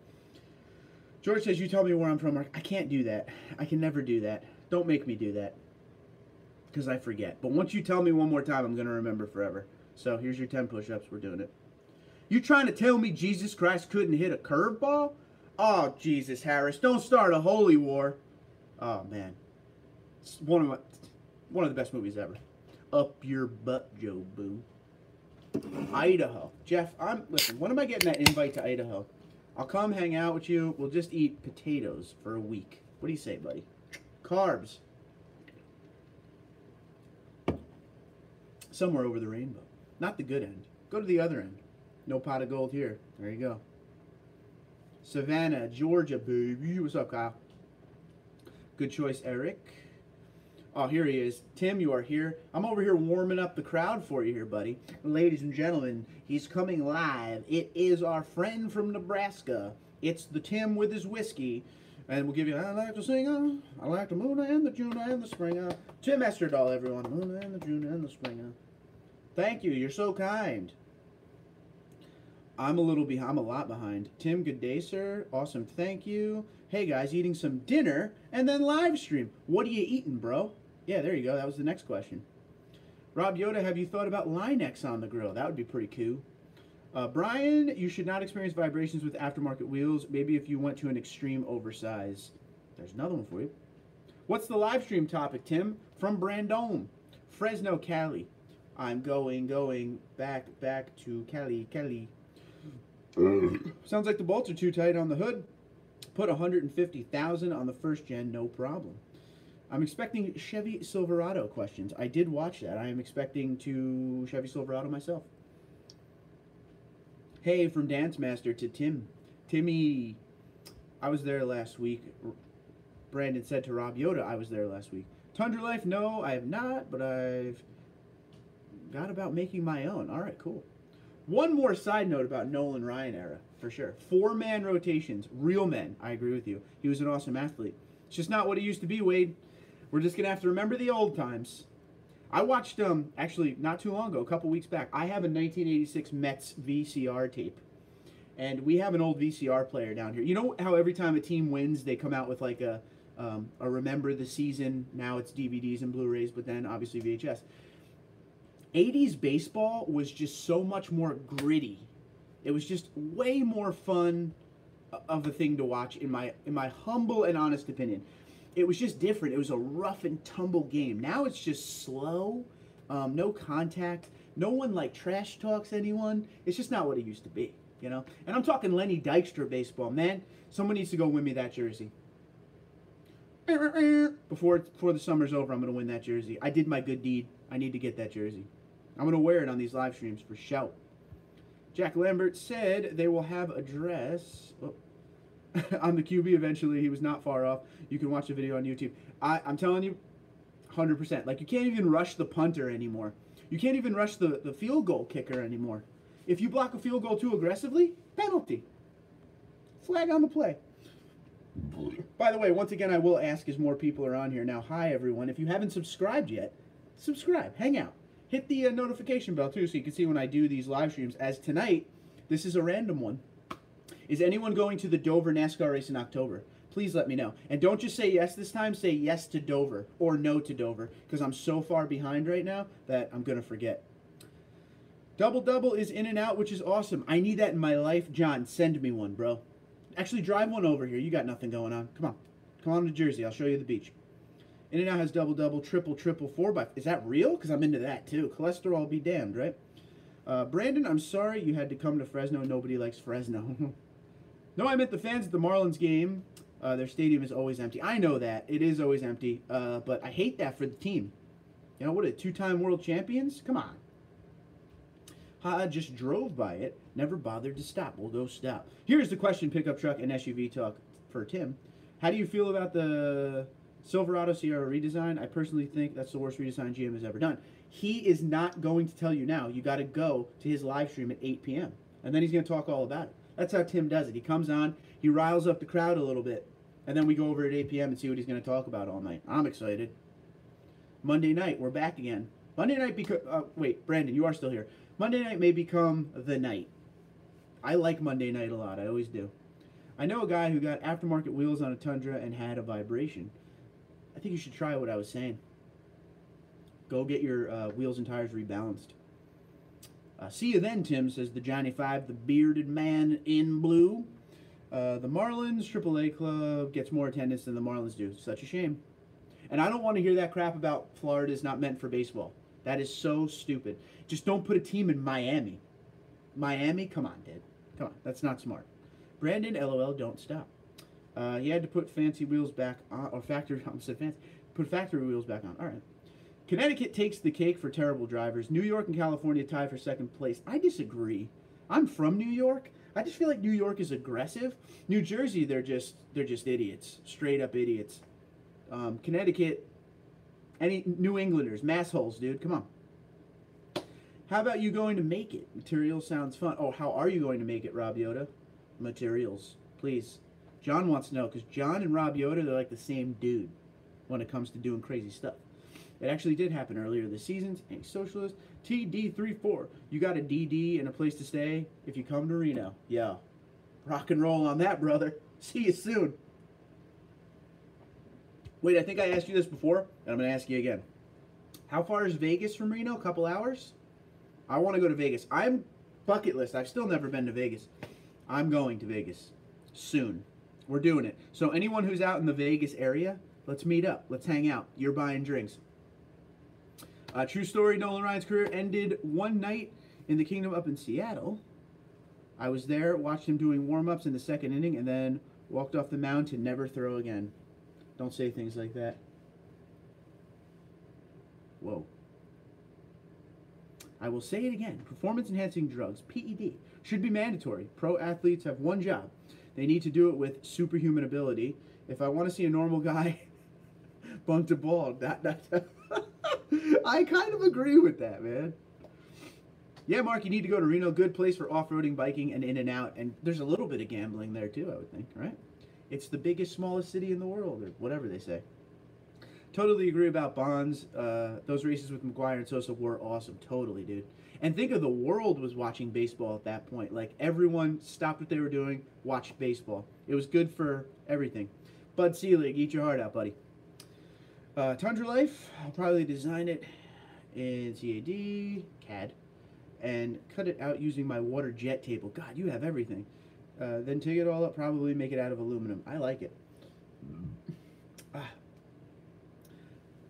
George says, you tell me where I'm from. I can't do that. I can never do that. Don't make me do that. Because I forget. But once you tell me one more time, I'm going to remember forever. So here's your 10 push-ups. We're doing it. You trying to tell me Jesus Christ couldn't hit a curveball? Oh, Jesus, Harris. Don't start a holy war. Oh, man. It's one of the best movies ever. Up your butt, Joe Boo. Idaho. Jeff, listen, when am I getting that invite to Idaho? I'll come hang out with you. We'll just eat potatoes for a week. What do you say, buddy? Carbs. Somewhere over the rainbow. Not the good end. Go to the other end. No pot of gold here. There you go. Savannah, Georgia, baby. What's up, Kyle? Good choice, Eric. Oh, here he is. Tim, you are here. I'm over here warming up the crowd for you here, buddy. Ladies and gentlemen, he's coming live. It is our friend from Nebraska. It's the Tim with his whiskey. And we'll give you, I like to sing, I like the moon and the June and the spring. Tim Esterdahl, everyone. Moon and the June and the spring. Thank you. You're so kind. I'm a little behind. I'm a lot behind. Tim, good day, sir. Awesome. Thank you. Hey, guys, eating some dinner and then live stream. What are you eating, bro? Yeah, there you go. That was the next question. Rob Yoda, have you thought about Line-X on the grill? That would be pretty cool. Brian, you should not experience vibrations with aftermarket wheels. Maybe if you went to an extreme oversize. There's another one for you. What's the live stream topic, Tim? From Brandon. Fresno, Cali. I'm going back to Cali. Sounds like the bolts are too tight on the hood. Put 150,000 on the first gen, no problem. I'm expecting Chevy Silverado questions. I did watch that. I am expecting to Chevy Silverado myself. Hey, from Dance Master to Tim. Timmy, I was there last week. Brandon said to Rob Yoda, I was there last week. Tundra Life, no, I have not, but I've got about making my own. All right, cool. One more side note about Nolan Ryan era, for sure. 4-man rotations, real men. I agree with you. He was an awesome athlete. It's just not what it used to be, Wade. We're just going to have to remember the old times. I watched, actually, not too long ago, a couple weeks back, I have a 1986 Mets VCR tape. And we have an old VCR player down here. You know how every time a team wins, they come out with like a Remember the Season. Now it's DVDs and Blu-rays, but then obviously VHS. 80s baseball was just so much more gritty. It was just way more fun of a thing to watch in my humble and honest opinion. It was just different. It was a rough and tumble game. Now it's just slow, no contact. No one like trash talks anyone. It's just not what it used to be, you know? And I'm talking Lenny Dykstra baseball, man. Someone needs to go win me that jersey. Before the summer's over, I'm going to win that jersey. I did my good deed. I need to get that jersey. I'm going to wear it on these live streams for shout. Jack Lambert said they will have a dress on the QB eventually. He was not far off. You can watch the video on YouTube. I'm telling you, 100%. Like, you can't even rush the punter anymore. You can't even rush the field goal kicker anymore. If you block a field goal too aggressively, penalty. Flag on the play. By the way, once again, I will ask as more people are on here now. Hi, everyone. If you haven't subscribed yet, subscribe. Hang out. Hit the notification bell, too, so you can see when I do these live streams. As tonight, this is a random one. Is anyone going to the Dover NASCAR race in October? Please let me know. And don't just say yes this time. Say yes to Dover or no to Dover, because I'm so far behind right now that I'm going to forget. Double is in and out, which is awesome. I need that in my life. John, send me one, bro. Actually, drive one over here. You got nothing going on. Come on. Come on to Jersey. I'll show you the beach. In and out has double, triple, 4x. Is that real? Because I'm into that, too. Cholesterol be damned, right? Brandon, I'm sorry you had to come to Fresno. Nobody likes Fresno. No, I meant the fans at the Marlins game. Their stadium is always empty. I know that. It is always empty. But I hate that for the team. You know, what are 2-time world champions? Come on. Just drove by it. Never bothered to stop. We'll go stop. Here's the question, pickup truck and SUV talk for Tim. How do you feel about the Silverado Sierra redesign? I personally think that's the worst redesign GM has ever done. He is not going to tell you now. You got to go to his live stream at 8 p.m. And then he's going to talk all about it. That's how Tim does it. He comes on, he riles up the crowd a little bit, and then we go over at 8 p.m. and see what he's going to talk about all night. I'm excited. Monday night, we're back again. Monday night, wait, Brandon, you are still here. Monday night may become the night. I like Monday night a lot. I always do. I know a guy who got aftermarket wheels on a Tundra and had a vibration. I think you should try what I was saying. Go get your wheels and tires rebalanced. See you then, Tim, says the Johnny 5, the bearded man in blue. The Marlins AAA club gets more attendance than the Marlins do. Such a shame. And I don't want to hear that crap about Florida is not meant for baseball. That is so stupid. Just don't put a team in Miami. Miami? Come on, Dad. Come on. That's not smart. Brandon, LOL, don't stop. He had to put fancy wheels back on, or factory, I said fancy, put factory wheels back on. All right. Connecticut takes the cake for terrible drivers. New York and California tie for second place. I disagree. I'm from New York. I just feel like New York is aggressive. New Jersey, they're just idiots. Straight up idiots. Connecticut, any New Englanders, massholes, dude. Come on. How about you going to make it? Materials sounds fun. Oh, how are you going to make it, Rob Yoda? Materials, please. John wants to know, because John and Rob Yoda, they're like the same dude when it comes to doing crazy stuff. It actually did happen earlier this season. A socialist. TD34. You got a DD and a place to stay if you come to Reno. Yeah. Rock and roll on that, brother. See you soon. Wait, I think I asked you this before, and I'm going to ask you again. How far is Vegas from Reno? A couple hours? I want to go to Vegas. I'm bucket list. I've still never been to Vegas. I'm going to Vegas soon. We're doing it. So anyone who's out in the Vegas area, let's meet up. Let's hang out. You're buying drinks. True story, Nolan Ryan's career ended one night in the Kingdom up in Seattle. I was there, watched him doing warm-ups in the second inning, and then walked off the mound to never throw again. Don't say things like that. Whoa. I will say it again. Performance-enhancing drugs, PED, should be mandatory. Pro athletes have one job. They need to do it with superhuman ability. If I want to see a normal guy bunt a ball, I kind of agree with that, man. Yeah, Mark, you need to go to Reno. Good place for off-roading, biking, and in and out. And there's a little bit of gambling there, too, I would think, right? It's the biggest, smallest city in the world, or whatever they say. Totally agree about Bonds. Those races with McGuire and Sosa were awesome. Totally, dude. And think of the world was watching baseball at that point. Like, everyone stopped what they were doing, watched baseball. It was good for everything. Bud Selig, eat your heart out, buddy. Tundra Life, I'll probably design it in CAD, and cut it out using my water jet table. God, you have everything. Then take it all up, probably make it out of aluminum. I like it.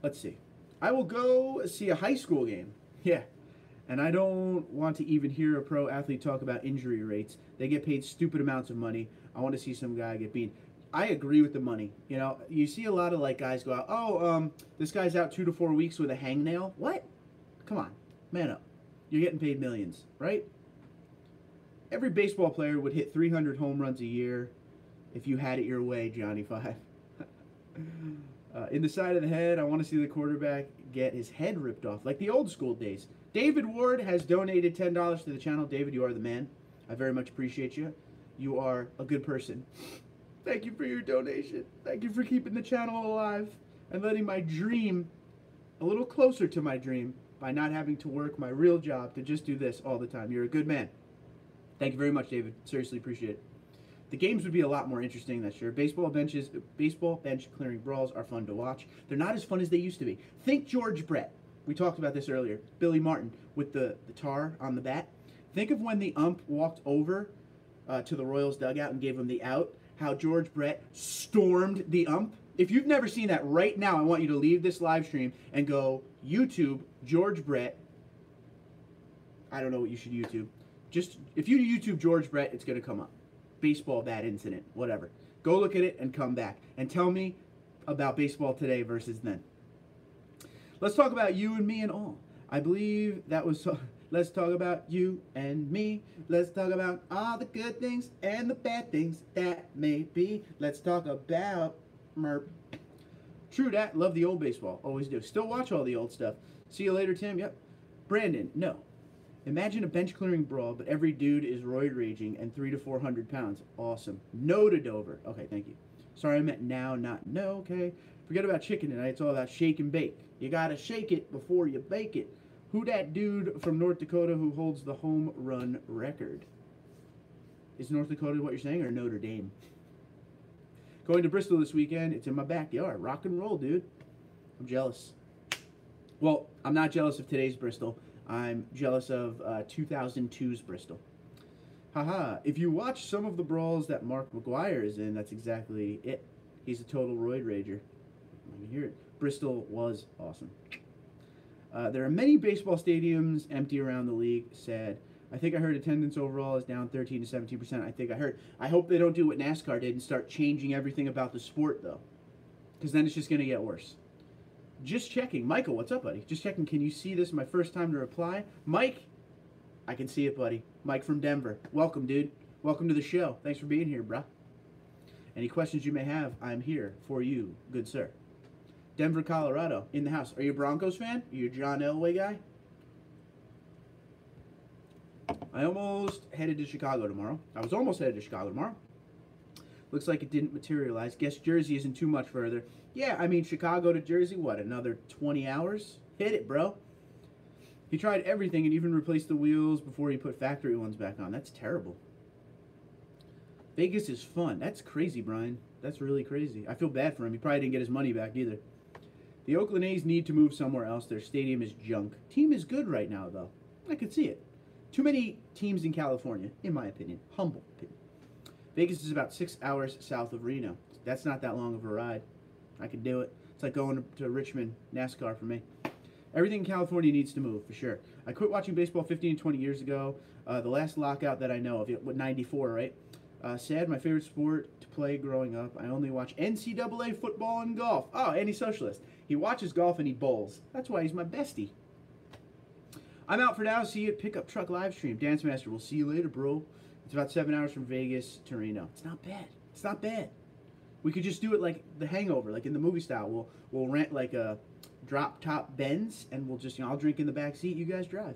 Let's see. I will go see a high school game. Yeah. And I don't want to even hear a pro athlete talk about injury rates. They get paid stupid amounts of money. I want to see some guy get beat. I agree with the money. You know, you see a lot of like guys go out, oh, this guy's out 2 to 4 weeks with a hangnail. What? Come on, man up. You're getting paid millions, right? Every baseball player would hit 300 home runs a year if you had it your way, Johnny 5. In the side of the head, I want to see the quarterback get his head ripped off, like the old school days. David Ward has donated $10 to the channel. David, you are the man. I very much appreciate you. You are a good person. Thank you for your donation. Thank you for keeping the channel alive and letting my dream a little closer to my dream by not having to work my real job to just do this all the time. You're a good man. Thank you very much, David. Seriously appreciate it. The games would be a lot more interesting this year. Baseball bench clearing brawls are fun to watch. They're not as fun as they used to be. Think George Brett. We talked about this earlier. Billy Martin with the tar on the bat. Think of when the ump walked over to the Royals dugout and gave him the out, how George Brett stormed the ump. If you've never seen that, right now I want you to leave this live stream and go YouTube George Brett. I don't know what you should YouTube. Just, if you YouTube George Brett, it's going to come up. Baseball bat incident, whatever. Go look at it and come back and tell me about baseball today versus then. Let's talk about you and me and all. I believe that was let's talk about you and me. Let's talk about all the good things and the bad things that may be. Let's talk about Merp. True that. Love the old baseball. Always do. Still watch all the old stuff. See you later, Tim. Yep. Brandon, no. Imagine a bench clearing brawl, but every dude is roid raging and 300 to 400 pounds. Awesome. No to Dover. Okay, thank you. Sorry, I meant now, not no. Okay. Forget about chicken tonight. It's all about shake and bake. You gotta shake it before you bake it. Who that dude from North Dakota who holds the home run record? Is North Dakota what you're saying, or Notre Dame? Going to Bristol this weekend. It's in my backyard. Rock and roll, dude. I'm jealous. Well, I'm not jealous of today's Bristol. I'm jealous of 2002's Bristol. Haha. If you watch some of the brawls that Mark McGuire is in, that's exactly it. He's a total roid rager. I can hear it. Bristol was awesome. There are many baseball stadiums empty around the league. Sad. I think I heard attendance overall is down 13 to 17%. I think I heard. I hope they don't do what NASCAR did and start changing everything about the sport, though. Because then it's just going to get worse. Just checking. Michael, what's up, buddy? Just checking. Can you see this? My first time to reply. Mike, I can see it, buddy. Mike from Denver. Welcome, dude. Welcome to the show. Thanks for being here, bruh. Any questions you may have, I'm here for you, good sir. Denver, Colorado, in the house. Are you a Broncos fan? Are you a John Elway guy? I almost headed to Chicago tomorrow. I was almost headed to Chicago tomorrow. Looks like it didn't materialize. Guess Jersey isn't too much further. Yeah, I mean, Chicago to Jersey, what, another 20 hours? Hit it, bro. He tried everything and even replaced the wheels before he put factory ones back on. That's terrible. Vegas is fun. That's crazy, Brian. That's really crazy. I feel bad for him. He probably didn't get his money back either. The Oakland A's need to move somewhere else. Their stadium is junk. Team is good right now, though. I could see it. Too many teams in California, in my opinion. Humble opinion. Vegas is about 6 hours south of Reno. That's not that long of a ride. I could do it. It's like going to Richmond, NASCAR for me. Everything in California needs to move, for sure. I quit watching baseball 15 to 20 years ago. The last lockout that I know of, what, 94, right? Sad, my favorite sport to play growing up. I only watch NCAA football and golf. Oh, anti-socialist. He watches golf and he bowls. That's why he's my bestie. I'm out for now. See you at Pickup Truck Livestream. Dance Master, we'll see you later, bro. It's about 7 hours from Vegas to Reno. It's not bad. It's not bad. We could just do it like The Hangover, like in the movie style. We'll rent like a drop-top Benz, and we'll just, I'll drink in the back seat. You guys drive.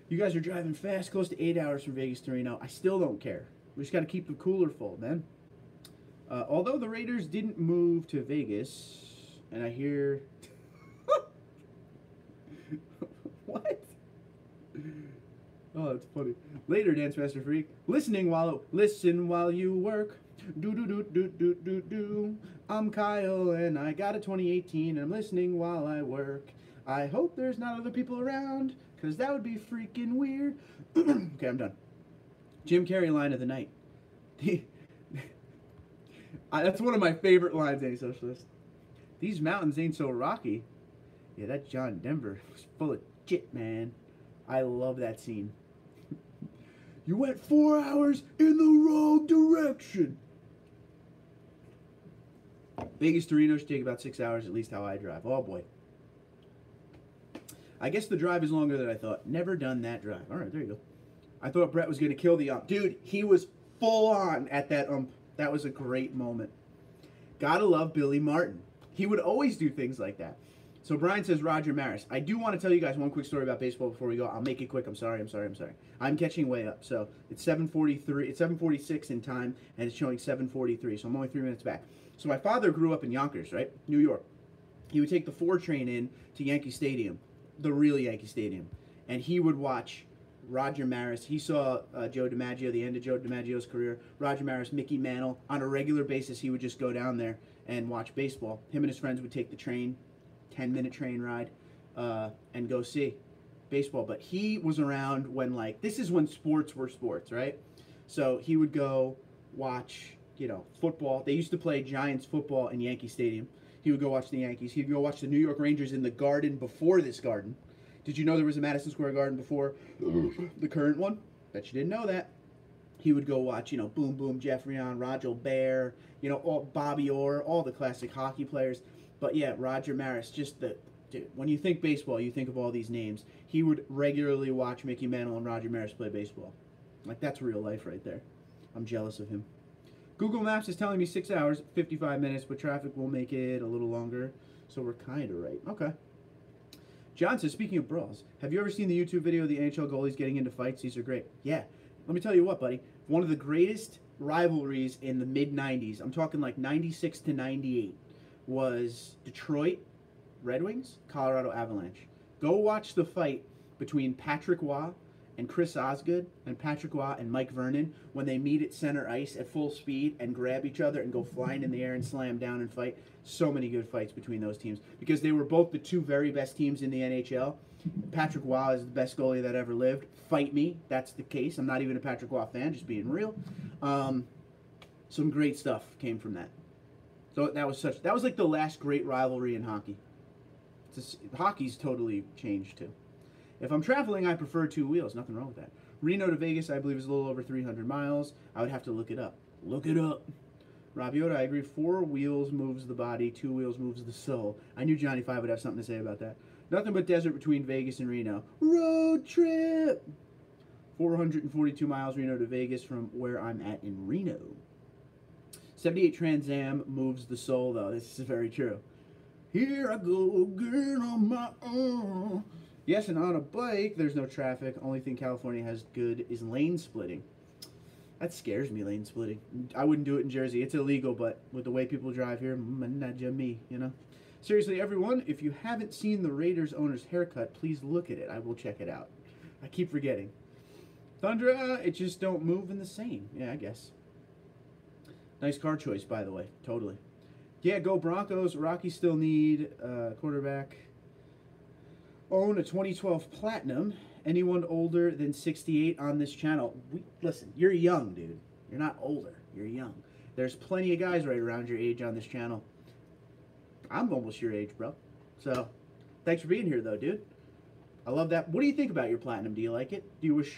You guys are driving fast, close to 8 hours from Vegas to Reno. I still don't care. We just got to keep the cooler full, man. Although the Raiders didn't move to Vegas, and I hear... What? Oh, that's funny. Later, Dance Master Freak. Listen while you work. Do. I'm Kyle, and I got a 2018, and I'm listening while I work. I hope there's not other people around, because that would be freaking weird. Okay, I'm done. Jim Carrey line of the night. That's one of my favorite lines, any socialist. These mountains ain't so rocky. Yeah, that John Denver was full of shit, man. I love that scene. You went 4 hours in the wrong direction. Vegas to Reno should take about 6 hours, at least how I drive. Oh, boy. I guess the drive is longer than I thought. Never done that drive. All right, there you go. I thought Brett was going to kill the ump. Dude, he was full on at that ump. That was a great moment. Gotta love Billy Martin. He would always do things like that. So Brian says Roger Maris. I do want to tell you guys one quick story about baseball before we go. I'll make it quick. I'm sorry. I'm catching way up. So it's 7:43. It's 7:46 in time, and it's showing 7:43. So I'm only 3 minutes back. So my father grew up in Yonkers, right? New York. He would take the 4 train in to Yankee Stadium, the real Yankee Stadium, and he would watch Roger Maris. He saw Joe DiMaggio, the end of Joe DiMaggio's career. Roger Maris, Mickey Mantle. On a regular basis, he would just go down there and watch baseball. Him and his friends would take the train, 10-minute train ride, and go see baseball. But he was around when, like, this is when sports were sports, right? So he would go watch, you know, football. They used to play Giants football in Yankee Stadium. He would go watch the Yankees. He'd go watch the New York Rangers in the Garden before this Garden. Did you know there was a Madison Square Garden before the current one? Bet you didn't know that. He would go watch, you know, Boom Boom, Jeffrion, Roger Bear, you know, all Bobby Orr, all the classic hockey players. But yeah, Roger Maris, just the dude. When you think baseball, you think of all these names. He would regularly watch Mickey Mantle and Roger Maris play baseball. Like, that's real life right there. I'm jealous of him. Google Maps is telling me 6 hours, 55 minutes, but traffic will make it a little longer. So we're kind of right. Okay. John says, speaking of brawls, have you ever seen the YouTube video of the NHL goalies getting into fights? These are great. Yeah. Let me tell you what, buddy. One of the greatest rivalries in the mid-90s, I'm talking like 96 to 98, was Detroit Red Wings, Colorado Avalanche. Go watch the fight between Patrick Waugh and Chris Osgood, and Patrick Waugh and Mike Vernon, when they meet at center ice at full speed and grab each other and go flying in the air and slam down and fight. So many good fights between those teams, because they were both the 2 very best teams in the NHL. Patrick Waugh is the best goalie that ever lived. Fight me, that's the case. I'm not even a Patrick Waugh fan, just being real. Some great stuff came from that. So that was like the last great rivalry in hockey. Hockey's totally changed too. If I'm traveling, I prefer 2 wheels. Nothing wrong with that. Reno to Vegas, I believe, is a little over 300 miles. I would have to look it up. Look it up. Rob Yoda, I agree. 4 wheels moves the body, 2 wheels moves the soul. I knew Johnny 5 would have something to say about that. Nothing but desert between Vegas and Reno. Road trip! 442 miles Reno to Vegas from where I'm at in Reno. 78 Trans Am moves the soul, though. This is very true. Here I go again on my own. Yes, and on a bike, there's no traffic. Only thing California has good is lane splitting. That scares me, lane splitting. I wouldn't do it in Jersey. It's illegal, but with the way people drive here, me, you know? Seriously, everyone, if you haven't seen the Raiders owner's haircut, please look at it. I will check it out. I keep forgetting. Thundra, it just don't move in the same. Yeah, I guess. Nice car choice, by the way. Totally. Yeah, go Broncos. Rockies still need quarterback. Own a 2012 Platinum. Anyone older than 68 on this channel? Listen, you're young, dude. You're not older. You're young. There's plenty of guys right around your age on this channel. I'm almost your age, bro. So, thanks for being here, though, dude. I love that. What do you think about your Platinum? Do you like it? Do you wish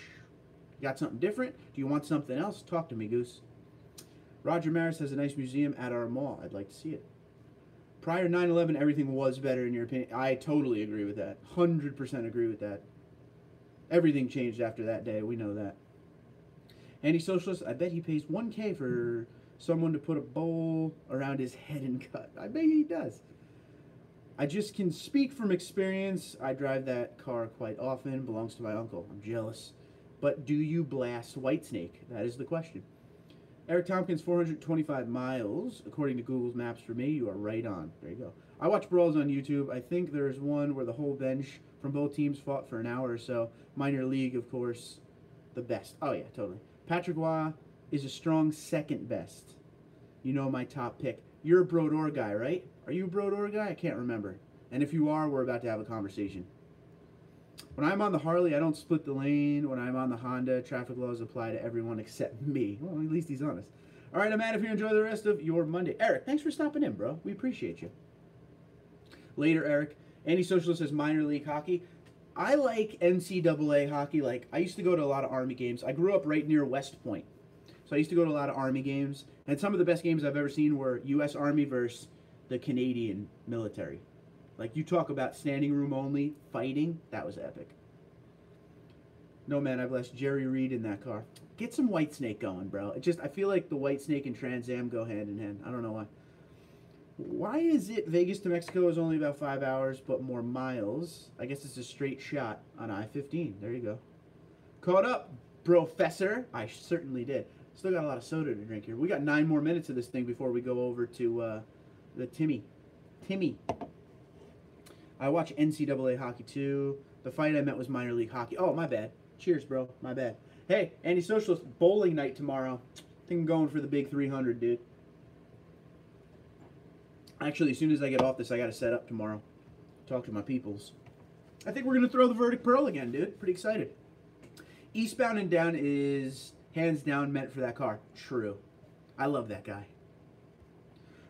you got something different? Do you want something else? Talk to me, Goose. Roger Maris has a nice museum at our mall. I'd like to see it. Prior 9/11, everything was better in your opinion. I totally agree with that. 100% agree with that. Everything changed after that day. We know that. Anti-socialist, I bet he pays $1K for someone to put a bowl around his head and cut. I bet he does. I just can speak from experience. I drive that car quite often. Belongs to my uncle. I'm jealous. But do you blast Whitesnake? That is the question. Eric Tompkins, 425 miles. According to Google's Maps for me, you are right on. There you go. I watch brawls on YouTube. I think there's one where the whole bench from both teams fought for an hour or so. Minor league, of course, the best. Oh, yeah, totally. Patrick Waugh is a strong second best. You know my top pick. You're a Brodeur guy, right? Are you a Brodeur guy? I can't remember. And if you are, we're about to have a conversation. When I'm on the Harley, I don't split the lane. When I'm on the Honda, traffic laws apply to everyone except me. Well, at least he's honest. All right, I'm out of here. Enjoy the rest of your Monday. Eric, thanks for stopping in, bro. We appreciate you. Later, Eric. Anti-Socialist says minor league hockey. I like NCAA hockey. Like, I used to go to a lot of Army games. I grew up right near West Point. So I used to go to a lot of Army games. And some of the best games I've ever seen were U.S. Army versus the Canadian military. Like, you talk about standing room only, fighting. That was epic. No, man, I've left Jerry Reed in that car. Get some White Snake going, bro. I feel like the White Snake and Trans Am go hand in hand. I don't know why. Why is it Vegas to Mexico is only about 5 hours, but more miles? I guess it's a straight shot on I-15. There you go. Caught up, Professor. I certainly did. Still got a lot of soda to drink here. We got 9 more minutes of this thing before we go over to the Timmy. I watch NCAA hockey too. The fight I meant was minor league hockey. Oh, my bad. Cheers, bro. My bad. Hey, Anti-Socialist bowling night tomorrow. I think I'm going for the big 300, dude. Actually, as soon as I get off this, I got to set up tomorrow. Talk to my peoples. I think we're going to throw the Verdict Pearl again, dude. Pretty excited. Eastbound and Down is hands down meant for that car. True. I love that guy.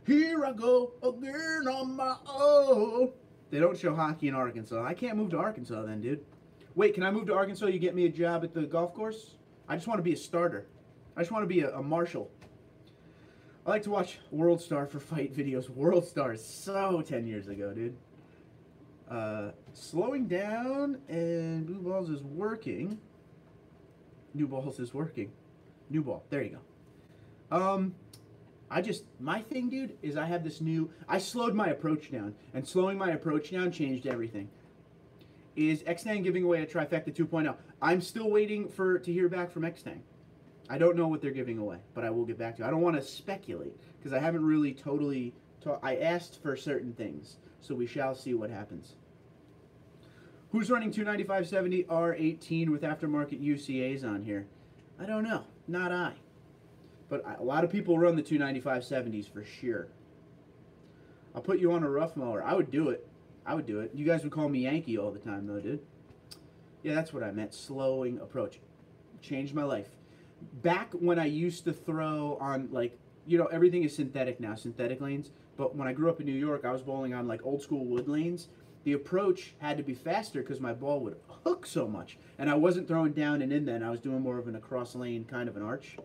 Here I go again on my own. They don't show hockey in Arkansas. I can't move to Arkansas then, dude. Wait, can I move to Arkansas? You get me a job at the golf course? I just want to be a starter. I just want to be a marshal. I like to watch World Star for fight videos. World Star is so 10 years ago, dude. Slowing down and Blue Balls is working. New Balls is working. New ball. There you go. My thing, dude, is I have this new, I slowed my approach down, and slowing my approach down changed everything. Is Xtang giving away a Trifecta 2.0? I'm still waiting to hear back from Xtang. I don't know what they're giving away, but I will get back to you. I don't want to speculate, because I haven't really totally, I asked for certain things, so we shall see what happens. Who's running 295/70 R18 with aftermarket UCAs on here? I don't know. Not I. But a lot of people run the 295/70s for sure. I'll put you on a rough mower. I would do it. I would do it. You guys would call me Yankee all the time, though, dude. Yeah, that's what I meant. Slowing approach. Changed my life. Back when I used to throw on, like, you know, everything is synthetic now, synthetic lanes. But when I grew up in New York, I was bowling on, like, old school wood lanes. The approach had to be faster because my ball would hook so much. And I wasn't throwing down and in then. I was doing more of an across lane kind of an arch.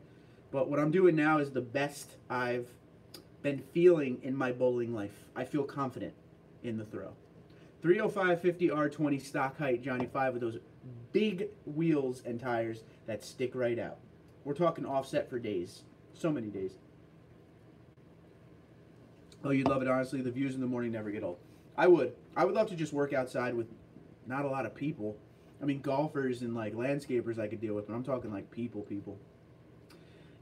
But what I'm doing now is the best I've been feeling in my bowling life. I feel confident in the throw. 305/50 R20 stock height, Johnny 5 with those big wheels and tires that stick right out. We're talking offset for days. So many days. Oh, you'd love it, honestly. The views in the morning never get old. I would. I would love to just work outside with not a lot of people. I mean, golfers and, like, landscapers I could deal with, but I'm talking, like, people.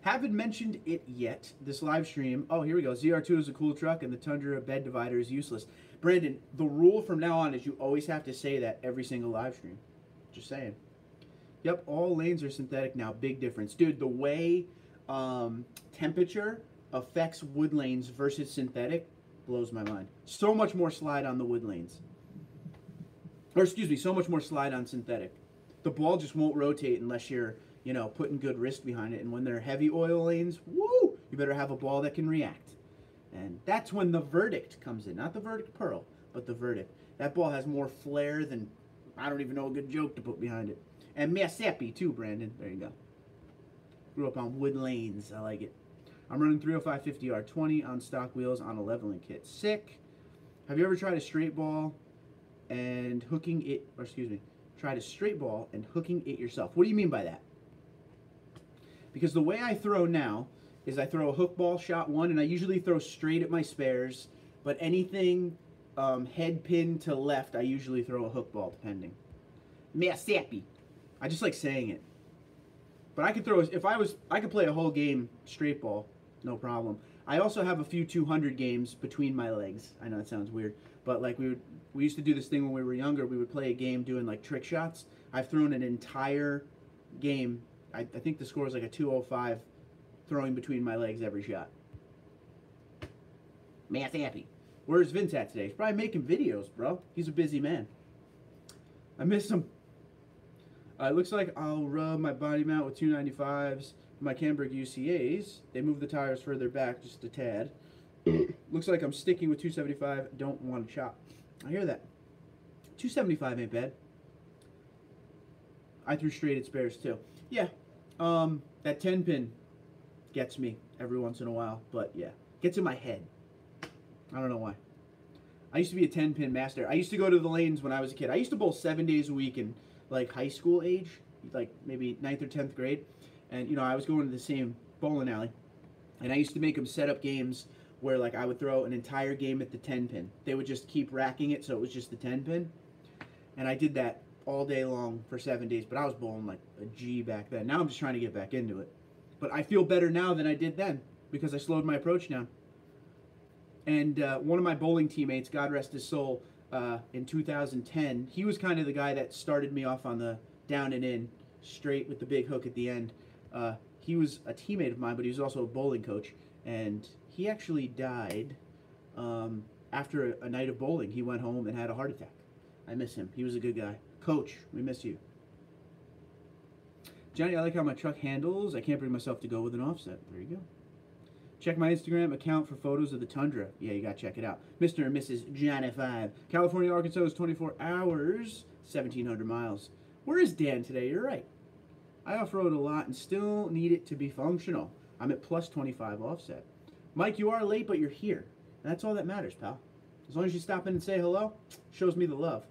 Haven't mentioned it yet, this live stream. Oh, here we go. ZR2 is a cool truck, and the Tundra bed divider is useless. Brandon, the rule from now on is you always have to say that every single live stream. Just saying. Yep, all lanes are synthetic now. Big difference. Dude, the way temperature affects wood lanes versus synthetic blows my mind. So much more slide on the wood lanes. Or, excuse me, so much more slide on synthetic. The ball just won't rotate unless you're, you know, putting good wrist behind it. And when they're heavy oil lanes, woo, you better have a ball that can react. And that's when the Verdict comes in. Not the Verdict Pearl, but the Verdict. That ball has more flair than, I don't even know a good joke to put behind it. And Mississippi too, Brandon. There you go. Grew up on wood lanes. I like it. I'm running 305/50 R20 on stock wheels on a leveling kit. Sick. Have you ever tried a straight ball and hooking it, or excuse me, tried a straight ball and hooking it yourself? What do you mean by that? Because the way I throw now is I throw a hook ball, shot one, and I usually throw straight at my spares, but anything head pin to left, I usually throw a hook ball, depending. Mississippi. I just like saying it. But I could throw, I could play a whole game straight ball, no problem. I also have a few 200 games between my legs. I know that sounds weird, but like we used to do this thing when we were younger. We would play a game doing like trick shots. I've thrown an entire game. I think the score is like a 205 throwing between my legs every shot. Mississippi. Where's Vince at today? He's probably making videos, bro. He's a busy man. I miss him. It looks like I'll rub my body mount with 295s, my Camberg UCAs. They move the tires further back just a tad. Looks like I'm sticking with 275. Don't want to chop. I hear that. 275 ain't bad. I threw straight at spares too. Yeah, that 10 pin gets me every once in a while, but yeah, gets in my head. I don't know why. I used to be a 10 pin master. I used to go to the lanes when I was a kid. I used to bowl 7 days a week in like high school age, like maybe 9th or 10th grade. And you know, I was going to the same bowling alley, and I used to make them set up games where like I would throw an entire game at the 10 pin. They would just keep racking it so it was just the 10 pin. And I did that all day long for 7 days, but I was bowling like a G back then. Now I'm just trying to get back into it. But I feel better now than I did then because I slowed my approach down. And one of my bowling teammates, God rest his soul, in 2010, he was kind of the guy that started me off on the down and in, straight with the big hook at the end. He was a teammate of mine, but he was also a bowling coach. And he actually died after a night of bowling. He went home and had a heart attack. I miss him. He was a good guy. Coach, we miss you. Johnny, I like how my truck handles. I can't bring myself to go with an offset. There you go. Check my Instagram account for photos of the Tundra. Yeah, you got to check it out. Mr. and Mrs. Johnny5. California, Arkansas is 24 hours, 1,700 miles. Where is Dan today? You're right. I off-road a lot and still need it to be functional. I'm at plus 25 offset. Mike, you are late, but you're here. And that's all that matters, pal. As long as you stop in and say hello, shows me the love.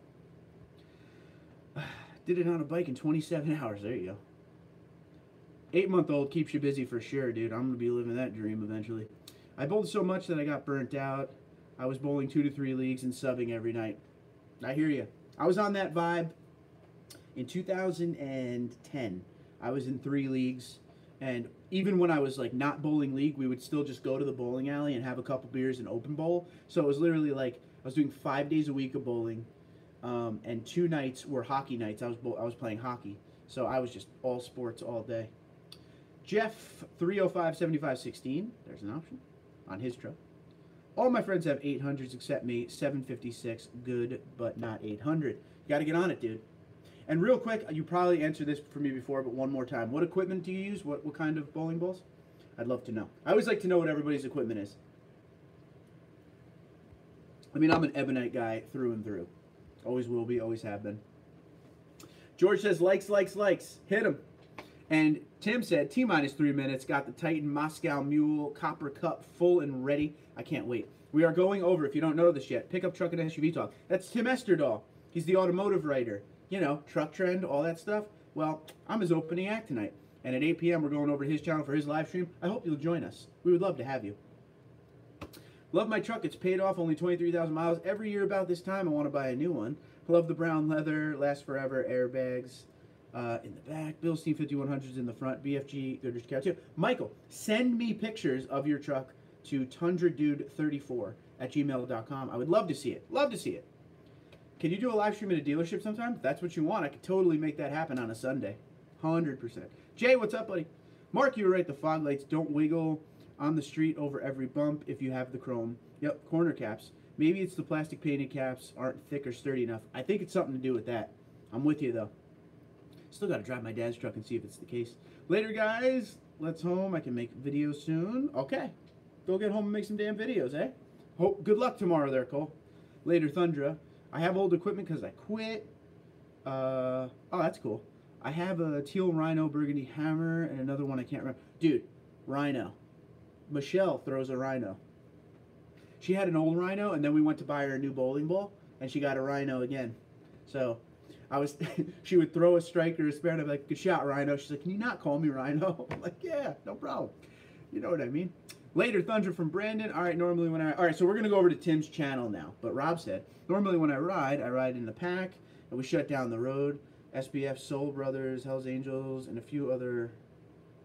Did it on a bike in 27 hours. There you go. 8-month-old keeps you busy for sure, dude. I'm going to be living that dream eventually. I bowled so much that I got burnt out. I was bowling 2 to 3 leagues and subbing every night. I hear you. I was on that vibe in 2010. I was in 3 leagues. And even when I was like not bowling league, we would still just go to the bowling alley and have a couple beers and open bowl. So it was literally like I was doing 5 days a week of bowling, and 2 nights were hockey nights. I was playing hockey, so I was just all sports all day. Jeff 305-7516. There's an option on his truck. All my friends have 800s except me. 756, good, but not 800. You got to get on it, dude. And real quick, you probably answered this for me before, but one more time. What equipment do you use? What kind of bowling balls? I'd love to know. I always like to know what everybody's equipment is. I mean, I'm an Ebonite guy through and through. Always will be, always have been. George says, likes, likes, likes. Hit him. And Tim said, T-minus 3 minutes. Got the Titan Moscow Mule Copper Cup full and ready. I can't wait. We are going over, if you don't know this yet, Pickup Truck and SUV Talk. That's Tim Esterdahl. He's the automotive writer. You know, truck trend, all that stuff. Well, I'm his opening act tonight. And at 8 p.m., we're going over to his channel for his live stream. I hope you'll join us. We would love to have you. Love my truck. It's paid off, only 23,000 miles. Every year about this time, I want to buy a new one. Love the brown leather, lasts forever, airbags in the back. Bilstein 5100s in the front. BFG, Goodrich Cow too. Michael, send me pictures of your truck to TundraDude34 at gmail.com. I would love to see it. Love to see it. Can you do a live stream at a dealership sometime? If that's what you want, I could totally make that happen on a Sunday. 100%. Jay, what's up, buddy? Mark, you were right. The fog lights don't wiggle on the street over every bump if you have the chrome. Yep, corner caps. Maybe it's the plastic painted caps aren't thick or sturdy enough. I think it's something to do with that. I'm with you, though. Still got to drive my dad's truck and see if it's the case. Later, guys. Let's home. I can make videos soon. Okay. Go get home and make some damn videos, eh? Good luck tomorrow there, Cole. Later, Thundra. I have old equipment because I quit. Oh, that's cool. I have a teal Rhino burgundy hammer and another one I can't remember. Dude, Rhino. Michelle throws a Rhino. She had an old Rhino, and then we went to buy her a new bowling ball, and she got a Rhino again. So she would throw a strike or a spare, and I'd be like, good shot, Rhino. She's like, can you not call me Rhino? I'm like, yeah, no problem. You know what I mean? Later, Thunder from Brandon. All right, normally when all right, so we're going to go over to Tim's channel now. But Rob said, normally when I ride in the pack, and we shut down the road. SBF, Soul Brothers, Hells Angels, and a few other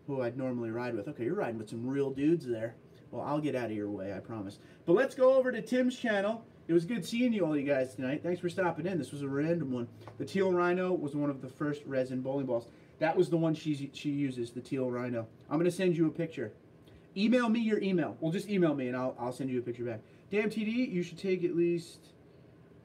who I'd normally ride with. Okay, you're riding with some real dudes there. Well, I'll get out of your way, I promise. But let's go over to Tim's channel. It was good seeing you all you guys tonight. Thanks for stopping in. This was a random one. The Teal Rhino was one of the first resin bowling balls. That was the one she uses, the Teal Rhino. I'm going to send you a picture. Email me your email. Well, just email me and I'll send you a picture back. Damn TD, you should take at least.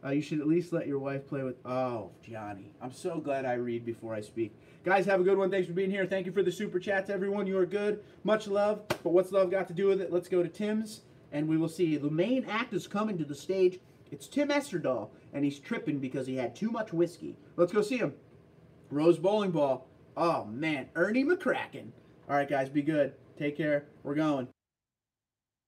You should at least let your wife play with. Oh, Johnny, I'm so glad I read before I speak. Guys, have a good one. Thanks for being here. Thank you for the super chats, everyone. You are good. Much love. But what's love got to do with it? Let's go to Tim's, and we will see. The main act is coming to the stage. It's Tim Esterdahl, and he's tripping because he had too much whiskey. Let's go see him. Rose bowling ball. Oh, man. Ernie McCracken. All right, guys, be good. Take care. We're going.